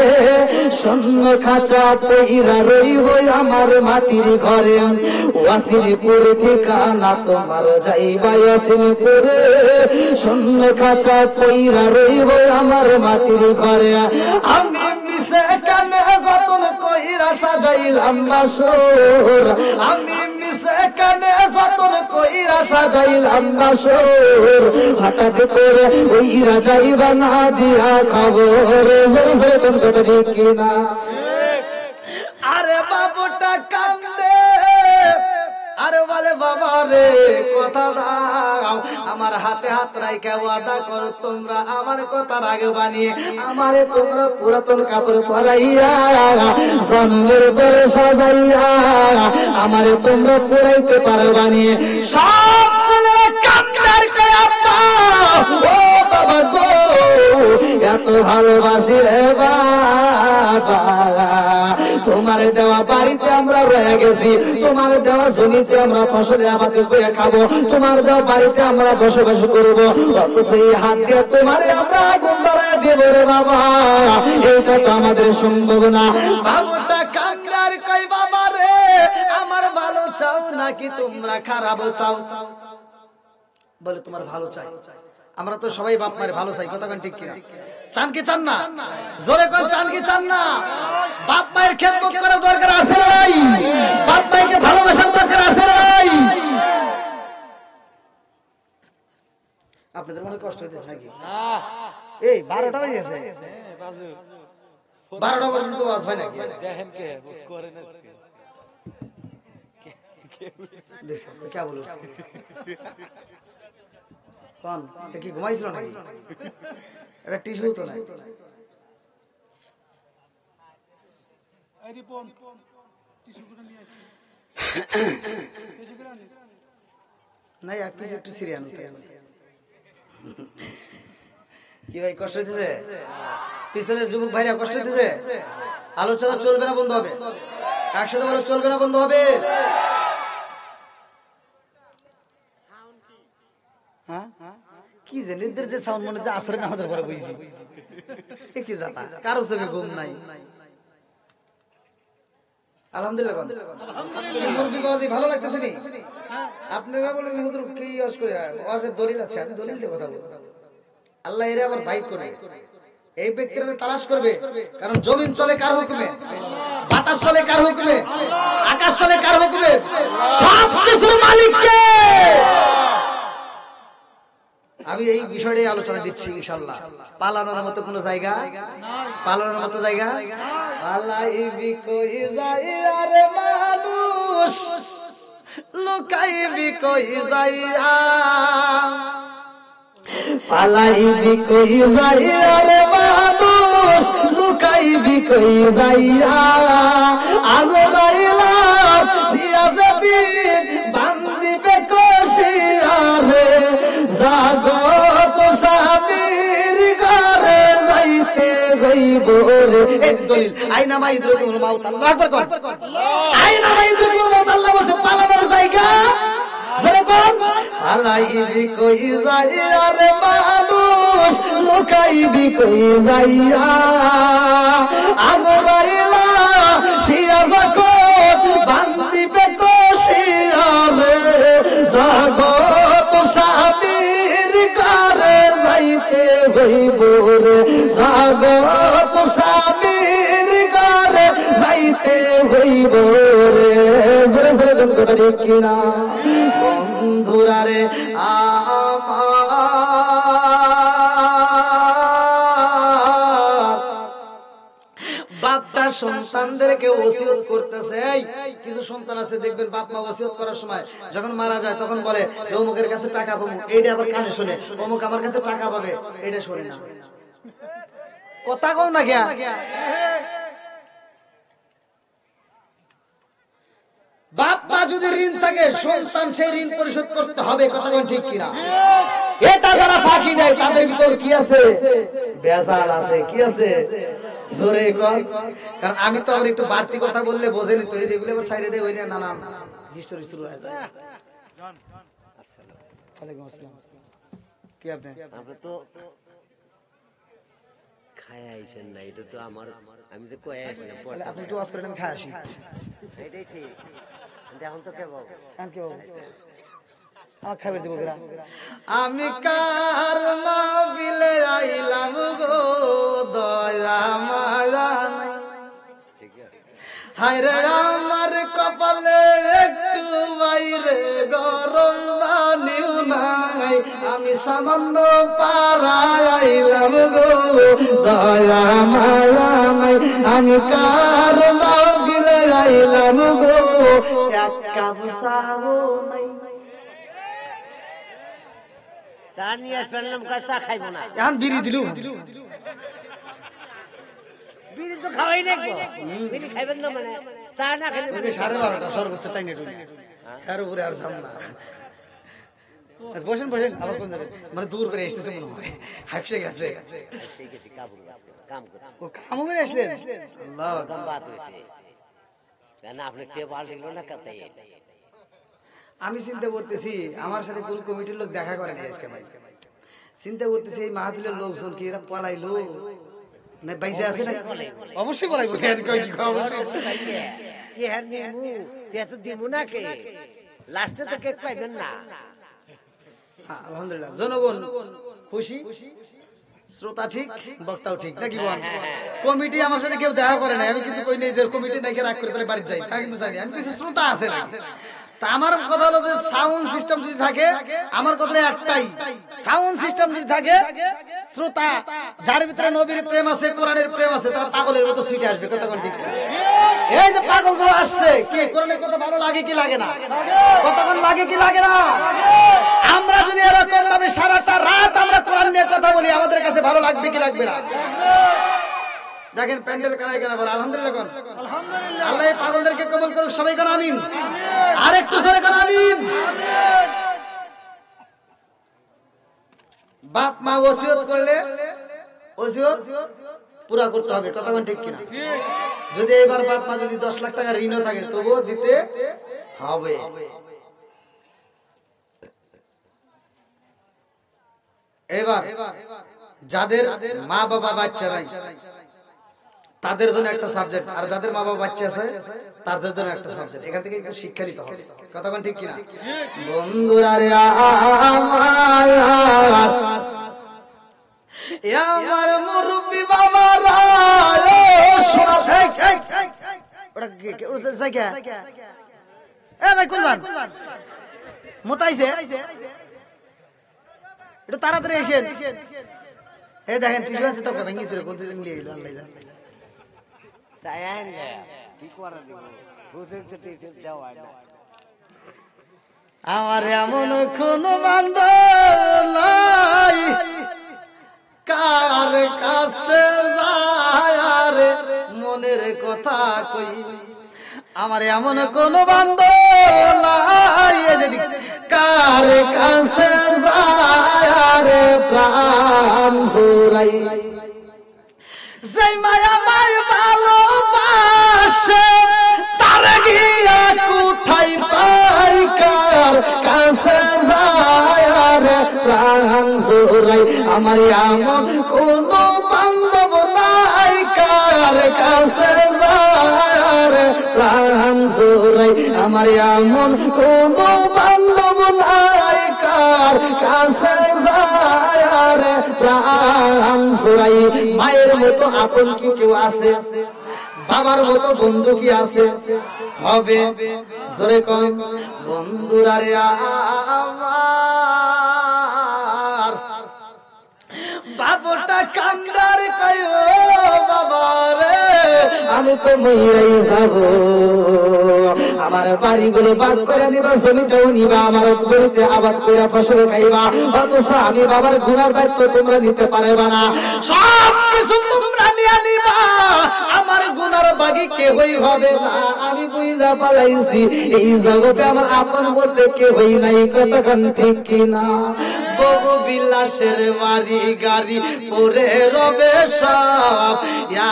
শূন্য খাঁচা কইরা রইব আমার মাটির ঘরে। ওয়াচিনপুর ঠিকানা তোমার, যাইবা ওয়াচিনপুরে, শূন্য খাঁচা কইরা রইব আমার মাটির ঘরে। আমি মিশে কানে যতন কইরা সাজাইলাম বাসর, আমি মিশে কানে যতন কইরা সাজাইলাম বাসর, হঠাৎ করে ওই রাজাই বানা দিয়া খবর, কোন কথা ঠিক কিনা? আরে বাবুটা কান্দে, আরে বলে বাবা রে কথা দাও, আমার হাতে হাত রাইখা ওয়াদা করো তোমরা আমার কথা রাখবানি, আমারে তোমরা পুরাতন কাপড় পরাইয়া জন্মের পরে সাজাইয়া আমারে তোমরা পরাইতে পারবানি। সব ছেলেরা কান্দার কয় আব্বা ও বাবা গো, এত ভালোবাসি রে বাবা, তোমার দেওয়া বাড়িতে আমরা রয়ে গেছি, তোমার দেওয়া জমিতে আমরা ফসলে আমাদের করে খাবো, তোমার দেওয়া বাড়িতে আমরা বসবাস করবো, অথচ এই হাত দিয়ে তোমারে আমরা আগুন ধরায় দেব রে বাবা, এটা তো আমাদের সম্ভব না। বাবুটা কান্দার কই বাবা রে আমার ভালো চাও নাকি তোমরা খারাপ চাও? বলে তোমার ভালো চাই। আমরা তো সবাই বাপ মায়ের ভালো চাই, কথা ঠিক কিনা? চান কি চান না? জোরে কোন চান কি চান না? বাপ মায়ের খেদমত করার দরকার আছে নাই? বাপ মাইকে ভালোবাসার দরকার আছে নাই? আপনাদের মনে কষ্ট হইতেছে নাকি? এই 12টা বেজে গেছে, 12টা পর্যন্ত ওয়াজ হয় নাকি? দেখেন কে করে না দেখেন কে বলো কোন কি ঘুমাইছিল নাকি? এটা টিস্যু তো নাই, নাই এক পিস একটু সিরিয়ান। কি ভাই কষ্ট হইতেছে? পিছনের যুবক ভাইরা কষ্ট হইতেছে? আলোচনা চলবে না বন্ধ হবে? একসাথে বলো চলবে না বন্ধ হবে? কি যে নির্দের যে সাউন্ড মনে হচ্ছে আসরে নামাজের পরে বুঝছি, কি জানা কারো চোখে ঘুম নাই। আলহামদুলিল্লাহ ভালো লাগতেছে নি? আপনারা বলেন হুজুর কি ওয়াজ করে ওয়াজের দলিল আছে, আমি দলিল দিয়ে কথা বলবো। আল্লাহ এরা আবার বাইক করে এই ব্যক্তিরা তালাশ করবে, কারণ জমিন চলে কার হুকুমে, বাতাস চলে কার হুকুমে, আকাশ চলে কার হুকুমে, সব কিছুর মালিক কে? আমি এই বিষয়টাই আলোচনা দিচ্ছি ইনশাআল্লাহ। পালানোর মতো কোনো জায়গা, পালানোর মতো জায়গা পালাইবি কই যাইয়া রে মানুষ, লুকাইবি কই যাইয়া, পালাইবি কই যাইয়া রে মানুষ লুকাইবি কই যাইয়া আজরাইলা সিয়াজেদিন বান্দিবে কষিয়া রে জাগত স্বামীর ঘরে যাইতে হইব রে। এই দলিল আইনা মা ইদরকুল মাউত আল্লাহু আকবার কর আইনা মা ইদরকুল মাউত আল্লাহ বলছে পালানোর জায়গা পালাইবি কই যাইয়া রে মানুষ লুকাইবি কই যাইয়া আজরাইলা শিয়া যখন বান্দিবে কষিয়া রে জাগত স্বামীর ঘরে যাইতে হইব রে জাগত স্বামীর ঘরে যাইতে হইব রে জোরে জোরে গান করে কিনা বন্ধুরা রে আমার বাপটা সন্তানদেরকে ওসিয়ত করতেছে। এই কিছু সন্তান আছে দেখবেন বাপ মা ওসিয়ত করার সময় যখন মারা যায় তখন বলে অমুকের কাছে টাকা পাবো, এইটা আবার কানে শুনে অমুক আমার কাছে টাকা পাবে, এটা শুনে না। কথা কও না গিয়া বাপ মা যদি ঋণ থাকে সন্তান সেই ঋণ পরিশোধ করতে হবে। কথা কোন ঠিক কিনা? এটা যারা ফাঁকি দেয় তাদের ভিতর কি আছে? বেজাল আছে। কি আছে? জোরে কর। কারণ আমি তো আবার একটু বাড়তি কথা বললে বোঝেনি তো, যেগুলো আবার সাইডে দেয় ওই না না হিস্টোরি শুরু হয়ে যায়। ওয়ালাইকুম আসসালাম। কি আপনি? আপনি তো খায় আইছেন না, এটা তো আমার আমি যে কয়ে আসি না পড়তে। আপনি একটু ওয়াজ করেন, আমি খাই আসি। এটাই ঠিক। কিন্তু এখন তো কে বাবু এখন কি বাবু আমার খাবার দিব বেরা। আমি কার মাহফিলে আইলাম গো দয়া মায়া নাই, ঠিক আছে। হায় রে আমার কপালে একটু বাইরে গরম পানিও নাই, আমি সামান্য পাড়ায় আইলাম গো দয়া মায়া নাই, আমি কার মাহফিলে আইলাম গো এক কাপ চাও নাই। চা নিয়ে আসলাম, চা খাইব না। এখন বিড়ি দিলু, বিড়ি তো খাওয়াই নাকি, বিড়ি খাইবেন না মানে চা না খাইলে 12:30 সর্বোচ্চ টাইম নেই, এর উপরে আর সামনে না। বসেন বসেন, আবার কোন যাবে মানে দূর করে আসতেছে মনে হয়, হাফসে গেছে। ঠিক আছে, কাম করে ও কাম করে আসলেন? আল্লাহ কাম বাদ হয়েছে না, আপনি কে বাল দিল না কাতাই। আমি চিন্তা করতেছি আমার সাথে কোন কমিটির লোক দেখা করে না আজকে ভাই। চিন্তা করতেছি এই মাহফিলের লোকজন কি এরা পলাইলো না বাইসে আছে না? অবশ্যই পলাইবো। কি হ্যাঁ নিমু তে তো দিমু না কে, লাস্টে তো কেক পাইবেন না। আলহামদুলিল্লাহ, জনগণ খুশি, শ্রোতা ঠিক, বক্তাও ঠিক, নাকি বল? কমিটি আমার সাথে কেউ দেখা করে না, আমি কিন্তু কই নাই যে কমিটি নাকি রাগ করে তাহলে বাড়ি যাই, তা কিন্তু জানি। আমি কিছু শ্রোতা আছে না। তা আমার কথা হলো যে সাউন্ড সিস্টেম যদি থাকে, আমার কথা একটাই, সাউন্ড সিস্টেম যদি থাকে, শ্রোতা যার ভিতরে নবীর প্রেম আছে, কোরআনের প্রেম আছে, তারা পাগলের মতো সিটে আসবে। কতক্ষণ ঠিক? এই যে পাগল গুলো আসছে, কি কোরআনের কথা ভালো লাগে কি লাগে না? কতক্ষণ লাগে কি লাগে না? আমরা যদি এরকম ভাবে সারাটা রাত আমরা কোরআন নিয়ে কথা বলি, আমাদের কাছে ভালো লাগবে কি লাগবে না? দেখেন প্যান্ডেল কানায় কেনা বলে আলহামদুলিল্লাহ কোন আলহামদুলিল্লাহ। আল্লাহ এই পাগলদেরকে কবুল করুক, সবাই কোন আমিন। আর একটু জোরে কোন আমিন। বাপ মা ওসিয়ত করলে ওসিয়ত পুরা করতে হবে। কথা কোন ঠিক কিনা? যদি এবার বাপ মা যদি 10 লাখ টাকা ঋণও থাকে তবুও দিতে হবে। এবার যাদের মা বাবা বাচ্চা নাই তাদের জন্য একটা সাবজেক্ট, আর যাদের মা বাবা বাচ্চা আছে তাদের জন্য একটা সাবজেক্ট। এখান থেকে একটু শিক্ষা নিতে হবে। কথা বলেন ঠিক কিনা? বন্ধুরা রে আমার মুরব্বি বাবারা, ভাই কোন যান মোতাইছে একটু তাড়াতাড়ি এসেন। এই দেখেন টিভি আছে তো ভেঙেছিল, কোনদিন নিয়ে এলো আল্লাহ জানে। কি করা দিব, বুঝেন তো টিচার দেওয়া না। আমার এমন কোন বান্ধব নাই কার কাছে যায় রে মনের কথা কই আমার এমন কোন বান্ধব নাই যদি কার কাছে যায় রে প্রাণ জুড়াই যেই মায়া মায় ভালোবাসে তার গিয়া কোথায় পাই কার কাছে যায় রে প্রাণ জুড়াই আমার এমন কোন বান্ধব নাই কার কাছে যায় রে প্রাণ জুড়াই আমার এমন কোন বান্ধব নাই কার কাছে যায় রে প্রাণ জুড়াই মায়ের মতো আপন কি কেউ আছে বাবার মতো বন্ধু কি আছে হবে জোরে কোন বন্ধুরা রে আমার বাবুটা কান্দার কয় বাবা রে আমি তো মইরাই যাব আমার বাড়িগুলো বাদ করে নিবা জমিটাও নিবা আমার জমিতে আবাদ করে ফসল খাইবা অথচ আমি বাবার গুণার দায়িত্ব তোমরা নিতে পারবে না সব কিছু তোমরা নিয়ে নিবা আমার গুণার বাকি কেউই হবে না আমি বুঝা পালাইছি এই জগতে আমার আপন বলতে কেউই নাই কতক্ষণ ঠিক কিনা বহু বিলাসের বাড়ি গাড়ি পরে রবে সব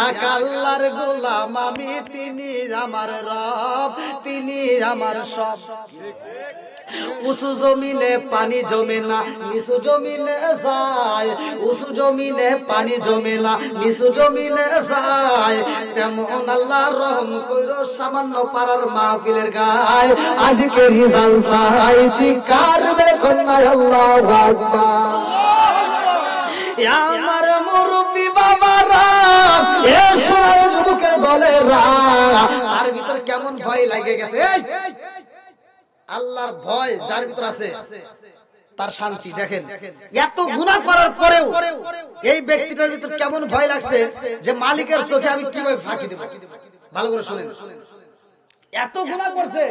এক আল্লাহর গোলাম আমি তিনি আমার রব তিনি আমার সব উঁচু জমিনে পানি জমে না নিচু জমিনে যায় উঁচু জমিনে পানি জমে না নিচু জমিনে যায় তেমন আল্লাহ রহম কইরো সামান্য পাড়ার মাহফিলের গায় আজকে রিজাল চাই চিৎকার দেখুন না আল্লাহু আকবার আমার মুরব্বি বাবারা এসো যুবকের দলেরা তার ভিতর কেমন ভয় লাগে গেছে আল্লাহর ভয় যার ভিতর আছে তার শান্তি দেখেন এত গুনাহ করার পরেও এই ব্যক্তিটার ভিতর কেমন ভয় লাগছে যে মালিকের চোখে আমি কিভাবে ফাঁকি দেব ভালো করে শুনেন এত গুনাহ করছে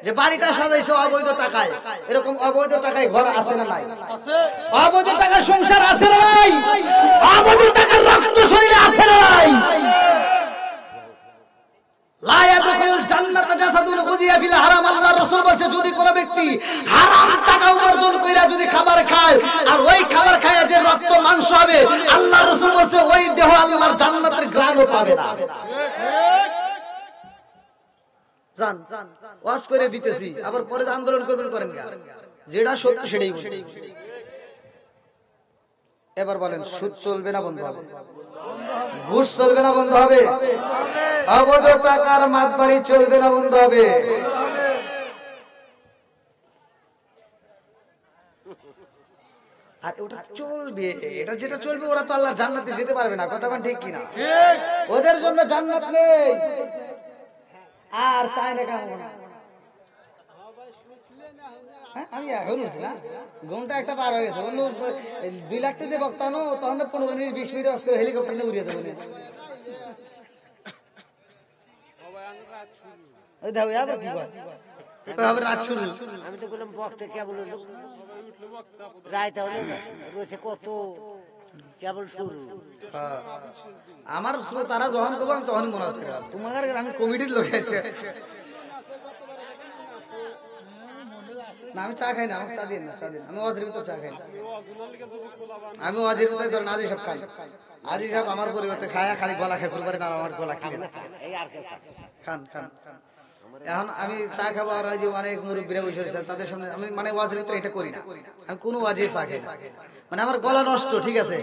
যে বাড়িটা সাজাইছে অবৈধ টাকায় এরকম অবৈধ টাকায় ঘর আছে না নাই আছে অবৈধ টাকার সংসার আছে না নাই অবৈধ টাকার রক্ত শরীরে আছে না নাই লা ইয়াদখুলুল জান্নাতা জাসাদুন গুযিয়া বিল হারাম আল্লাহর রাসূল বলেছে যদি কোন ব্যক্তি হারাম টাকা উপার্জন কইরা যদি খাবার খায় আর ওই খাবার খায় যে রক্ত মাংস হবে আল্লাহর রাসূল বলেছে ওই দেহ আল্লাহর জান্নাতের ঘ্রাণও পাবে না জান ওয়াজ করে দিতেছি আবার পরে আন্দোলন করবেন করেন না যেটা সত্য সেটাই বলছি এবার বলেন সুদ চলবে না বন্ধ হবে ঘুষ চলবে না বন্ধ হবে অবৈধ টাকার মাতবাড়ি চলবে না বন্ধ হবে আর ওটা চলবে এটা যেটা চলবে ওরা তো আল্লাহর জান্নাতে যেতে পারবে না কথা কোন ঠিক কিনা ওদের জন্য জান্নাত নেই আর চায় না কেন আমি এখন না ঘন্টা একটা পার হয়ে গেছে অন্য 2 লাখ টাকা দিয়ে বক্তানো তখন 15 মিনিট 20 মিনিট করে হেলিকপ্টার নিয়ে উড়িয়ে দেবো ওই দাও আবার কি বল আবার রাত শুরু আমি তো বললাম বক্তা কেবল রাত হলে রয়েছে কত কেবল শুরু আমার তারা যখন করবো আমি তখনই মনে হচ্ছে তোমার আমি কমিটির লোক আছে না আমি চা খাই না আমি চা দিন না চা দিন আমি ওয়াজের ভিতর চা খাই আমি ওয়াজের ভিতরে ধরেন আজি সব খাই আজি সব আমার পরিবর্তে খায় খালি গলা খেয়ে পরিবারে না আমার গলা খাই না খান খান এখন আমি চা খাবো আর যে অনেক মুরব্বীরা বসে রয়েছেন তাদের সামনে আমি মানে ওয়াজের ভিতরে এটা করি না আমি কোনো ওয়াজে চা খাই না মানে আমার গলা নষ্ট ঠিক আছে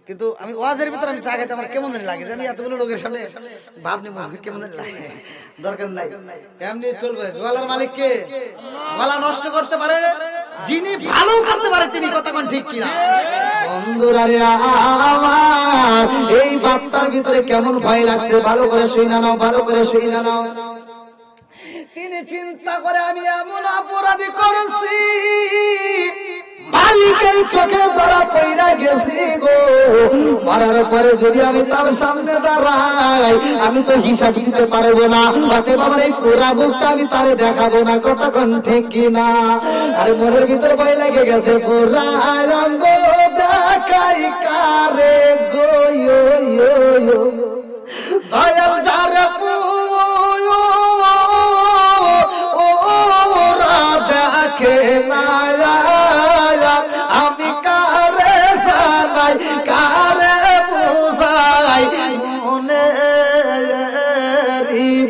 কিন্তু আমি ওয়াজের ভিতরে আমি চা খাইতে আমার কেমন লাগে যে আমি এতগুলো লোকের সামনে ভাবনি কেমন লাগে দরকার নাই এমনি চলবে গলার মালিক কে গলা নষ্ট করতে পারে যিনি ভালো করতে পারে তিনি কতক্ষণ ঠিক কিনা বন্ধুরা রে আমার এই বার্তার ভিতরে কেমন ভয় লাগছে ভালো করে শুই না নাও ভালো করে শুই না নাও তিনি চিন্তা করে আমি এমন অপরাধী করেছি মালিকের চোখে ধরা পইরা গেছি গো। মরার পরে যদি আমি তার সামনে দাঁড়াই আমি তো হিসাব দিতে পারবো না, তাতে বাবার এই পুরা বুকটা আমি তারে দেখাবো না, কতক্ষণ ঠিক কিনা। আর মনের ভিতর ভয় লেগে গেছে, পুরা রঙ্গ দেখাই কারে গো দয়াল যারে ওরা দেখে না আমি কারে জানাই কারে বুঝাই মনে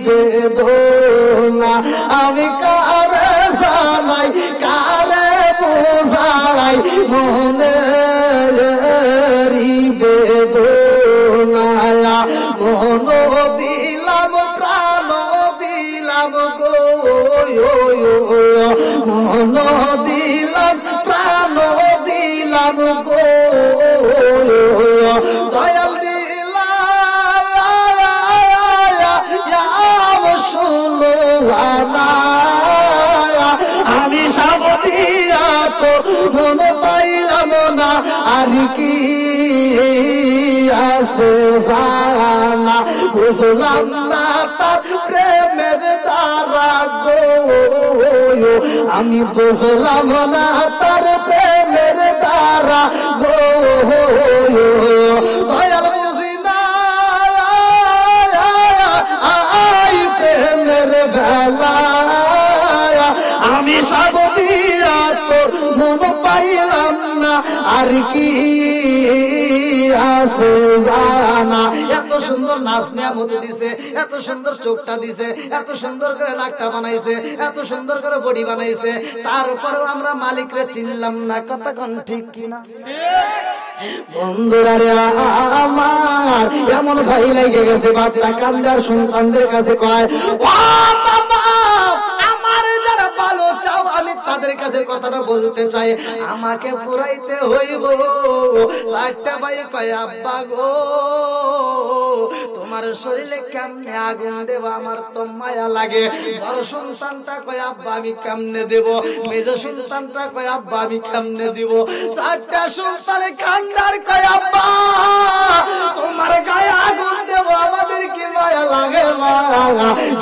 বেদনা, আমি কারে জানাই কারে বুঝাই মনে বেদনা। মন দিলাম প্রাণ দিলাম গো, মন দিলাম প্রাণ দিলাম গো, দয়াল দিলাম শুনো না আমি সাবতিয়া তো মন পাইলাম না আর কি আছে জানা, বুঝলাম না তার প্রেমের দ্বারা গো, আমি বুঝলাম না তার প্রেমের দ্বারা গো, দয়াল বুঝি না আই প্রেমের বেলা আমি সব দিয়া তো মন পাইলাম না আর কি আছে জানা। এত সুন্দর নাচ নিয়ামত দিছে, এত সুন্দর চোখটা দিছে, এত সুন্দর করে নাকটা বানাইছে, এত সুন্দর করে বডি বানাইছে, তারপরেও আমরা মালিকরে চিনলাম না, কতক্ষণ ঠিক কিনা। বন্ধুরা রে আমার এমন ভয় লেগে গেছে, বাচ্চা কান্দার সন্তানদের কাছে কয় ও বাবা আমার যারা ভালো চাও আমি তাদের কাছে কথাটা বলতে চাই, আমাকে পুরাইতে হইব। চারটা ভাই কয় আব্বা গো তোমার শরীরে কেমনে আগুন দেব, আমার তো মায়া লাগে। বড় সন্তানটা কয় আব্বা আমি কেমনে দেব, মেজ সন্তানটা কয় আব্বা আমি কেমনে দিব। চারটা সন্তানে কান্দার কয় আব্বা তোমার গায়ে আগুন দেব, আমাদের কি মায়া লাগে মা,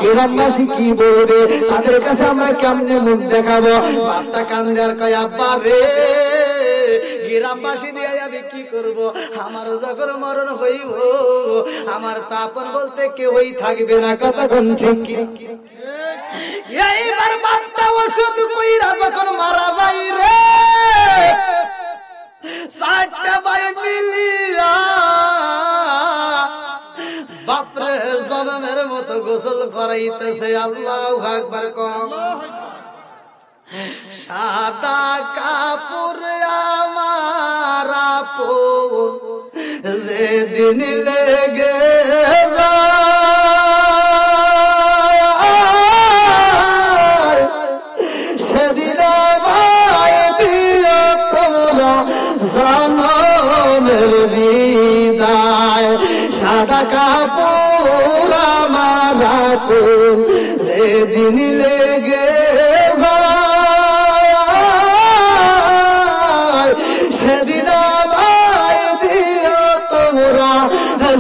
গ্রামবাসী কি বলবে, তাদের কাছে আমরা কেমনে মুখ দেখাবো। বাপটা কান্দার কয় আব্বা রে গ্রামবাসী দিয়ে আমি কি করব, আমার যখন মরণ হইব আমার তো আপন বলতে কেউই থাকবে না, কতক্ষণ ঠিক কি। এইবার বাপটা ওষুধ কইরা যখন মারা যাই রে চারটা ভাই মিলিয়া বাপরে জনমের মতো গোসল করাইতেছে। আল্লাহু আকবার কম। সাদা কাপড় আমার আপন যেদিন লেগে যায় সেদিন আমায় দিও তোমরা জনমের বিদায়। সাদা কাপড় আমার আপন যেদিন লেগে সেদিন আমায় দিও তোমরা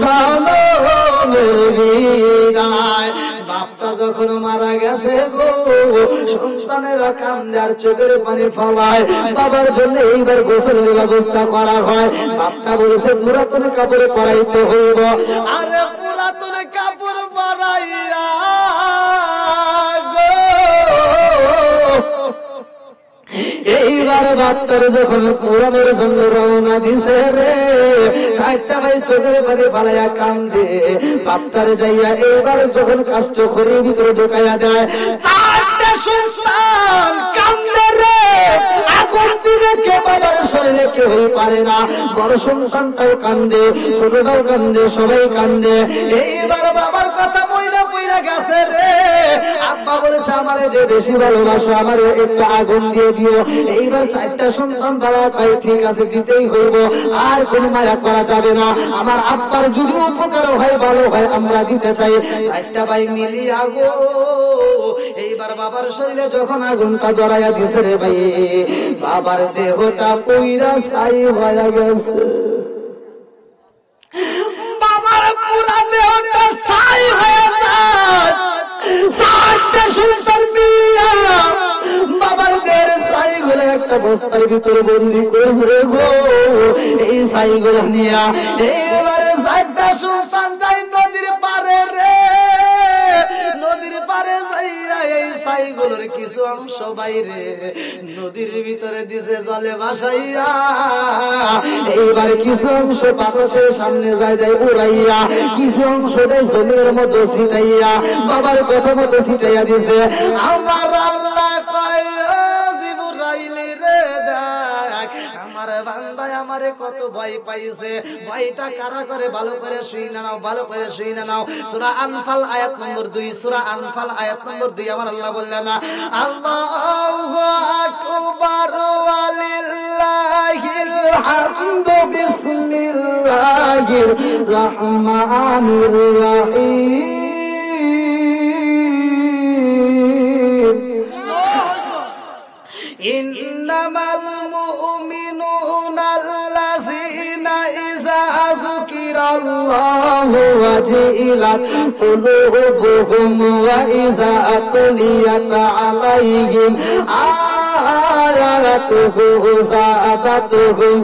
জনমের বিদায়। বাপটা যখন মারা গেছে গো সন্তানেরা কান্দে আর চোখের পানি ফলায়, বাবার জন্য এইবার গোসলের ব্যবস্থা করা হয়। বাপটা বলেছে পুরাতন কাপড়ে পরাইতে হইব। আরে পুরাতন কাপড় পরাইয়া এইবার বাচ্চার যখন পুরানোর জন্য রওনা দিছে রে চারটা ভাই চোখের পানি পালাইয়া কান্দে। বাপটার যাইয়া এইবার যখন কাষ্ট ঘরের ভিতরে ঢুকাইয়া দেয় চারটা সন্তান কান্দে রে, আগুন দিবে কে বাবার শরীরে কেউই পারে না। বড় সন্তানটাও কান্দে, ছোটটাও কান্দে, সবাই কান্দে। এইবার বাবার কথা মইনা হয়ে গেছে রে। আব্বা বলেছে আমারে যে বেশি ভালোবাসো আমারে একটু আগুন দিয়ে দিও। এইবার 4টা সন্তান দ্বারা তাই ঠিক আছে দিতেই হইব, আর কোনো মায়া করা যাবে না। আমার আব্বার যদি উপকার হয় ভালো হয় আমরা দিতে চাই। 4টা ভাই মিলিয়ে আগো এইবার বাবার শরীরে যখন আগুনটা জড়াইয়া দিছে রে ভাই, বাবার দেহটা পইরা ছাই হয়ে গেছে। বাবার পুরা দেহটা ছাই হয়ে যায়। 4টা সন্তান মিলিয়া বাবার দেহের ছাইগুলো একটা বস্তার ভিতরে বন্দি করেছে রে গো। এই ছাইগুলো নিয়া এবারে 4টা সন্তান যায় নদীর পারে রে। নদীর পারে যাইয়া এই ছাইগুলোর কিছু অংশ বাইরে নদীর ভিতরে দিছে জলে ভাসাইয়া। এইবারে কিছু অংশ বাতাসের সামনে যায় যায় উড়াইয়া, কিছু অংশ দেয় জমির মধ্যে ছিটাইয়া বাবার কথা মতো ছিটাইয়া দিছে। আমার আল্লাহ কয় ও জিবরাইল রে দেখ আমার বান্দায় আমারে কত ভয় পাইছে। ভয়টা কারা করে ভালো করে শুই না নাও, ভালো করে শুই না নাও। সূরা আনফাল আয়াত নম্বর 2, সূরা আনফাল আয়াত নম্বর 2 আমার আল্লাহ বললেন আল্লাহু আকবার ওয়ালিল্লাহিল হামদু বিসমিল্লাহির রহমানির রহিম। ইন্নামাল মুমিনুনা আল্লাযীনা ইযা যুকিরাল্লাহু ওয়াজিলাত কুলুবুহুম ওয়া ইযা তুলিয়াত আলাইহিম আয়াতুহু যাদাতুহুম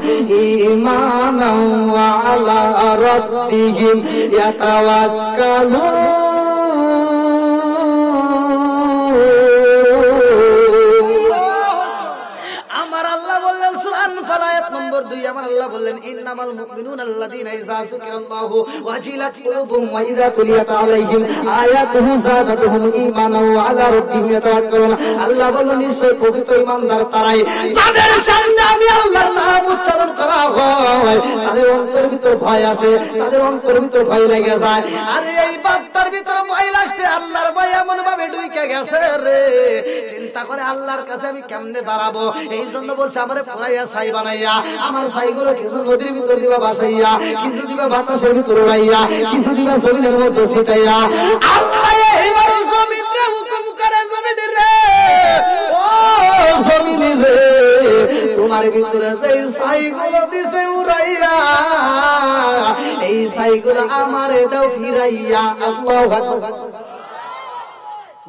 ঈমানান ওয়া আলা রাব্বিহিম ইয়াতাওয়াক্কালুন। নম্বর 2 আমার আল্লাহ বললেন ইন্নামাল মুমিনুনা আল্লাযীনা ইযা যুকিরাল্লাহু ওয়াজিলাত কুলুবুহুম ওয়া ইযা তুলিয়াত আলাইহিম আয়াতুহু যাদাতুহুম ঈমানান ওয়া আলা রাব্বিহিম ইয়াতাওয়াক্কালুন। আল্লাহ বললেন নিশ্চয় প্রকৃত ঈমানদার তারাই যাদের সামনে আমি আল্লাহর নাম উচ্চারণ করা হয় তাদের অন্তরের ভিতর ভয় আসে, তাদের অন্তরের ভিতর ভয় লেগে যায়। আরে এই বাপটার ভিতর ভয় লাগছে, আল্লাহর ভয় এমন ভাবে ঢুকে গেছে রে, চিন্তা করে আল্লাহর কাছে আমি কেমনে দাঁড়াবো। এই জন্য বলছে আমারে পুরাইয়া ছাই বানাইয়া, আমার ছাইগুলো কিছু নদীর ভিতর দিবা ভাসাইয়া, কিছু দিবা বাতাসের ভিতর উড়াইয়া, কিছু দিবা জমিনের মধ্যে ছিটাইয়া। আল্লাহ এইবার জমিনে হুকুম করে জমিনে রে, ও জমিনে রে তোমার ভিতরে যে ছাইগুলো দিছে উড়াইয়া এই ছাইগুলো আমারে দাও ফিরাইয়া। আল্লাহু আকবার।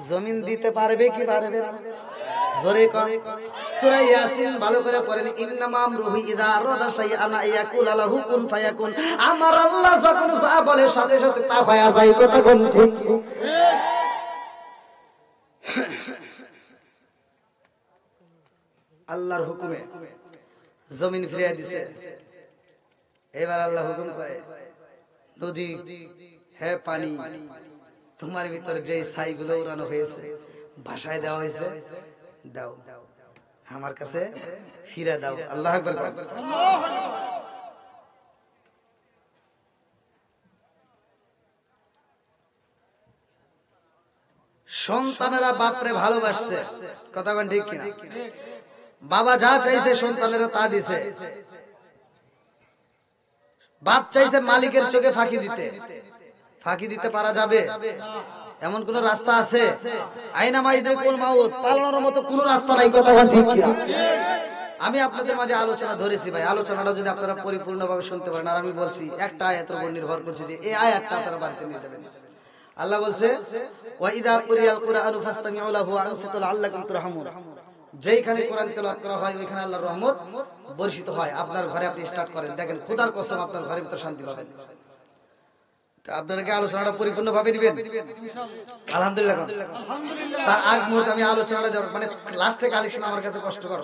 জমিন দিতে পারবে কি পারবে না? জোরে কোন সূরা ইয়াসিন ভালো করে পড়েন। ইন্নামা আমরুহু ইযা আরাদা শাইআন আয়াকুলা লাহু কুন ফায়াকুন। আমার আল্লাহ যখন যা বলে সাথে সাথে তা হয়ে যায়। কথা কোন ঠিক? আল্লাহর হুকুমে জমিন ফিরিয়ে দিছে। এবার আল্লাহ হুকুম করে নদী হে পানি তোমার ভিতরে যে ছাইগুলো উড়ানো হয়েছে ভাষায় দেওয়া হয়েছে দাও, আমার কাছে ফিরে দাও। আল্লাহু আকবার। সন্তানেরা বাপরে ভালোবাসছে, কথা বলেন ঠিক কিনা? বাবা যা চাইছে সন্তানেরা তা দিছে। বাপ চাইছে মালিকের চোখে ফাঁকি দিতে, ফাঁকি দিতে পারা যাবে এমন কোন রাস্তা আছে? আইনা মাইদুল মাউত পালানোর মতো কোন রাস্তা নাই। কথা ঠিক কি? আমি আপনাদের মাঝে আলোচনা ধরেছি ভাই, আলোচনাটা যদি আপনারা পরিপূর্ণভাবে শুনতে পারেন। আর আমি বলছি একটা আয়াতের উপর নির্ভর করছি যে এই আয়াতটা আপনারা বাড়িতে নিয়ে যাবেন। আল্লাহ বলছে ওয়া ইযা কুরিয়াল কুরআনু ফাসতামিউ লাহু ওয়া আনসিতু লাআল্লাকুম তুরহামুন। যেইখানে কোরআন তেলাওয়াত করা হয় ওইখানে আল্লাহর রহমত বর্ষিত হয়। আপনার ঘরে আপনি স্টার্ট করেন, দেখেন খোদার কসম আপনার ঘরের ভিতর শান্তি পাবেন। আপনারা কি আলোচনাটা পরিপূর্ণভাবে দিবেন? আলহামদুলিল্লাহ। তার আগ মুহূর্তে আমি আলোচনাটা মানে লাস্টে কালেকশন আমার কাছে কষ্টকর।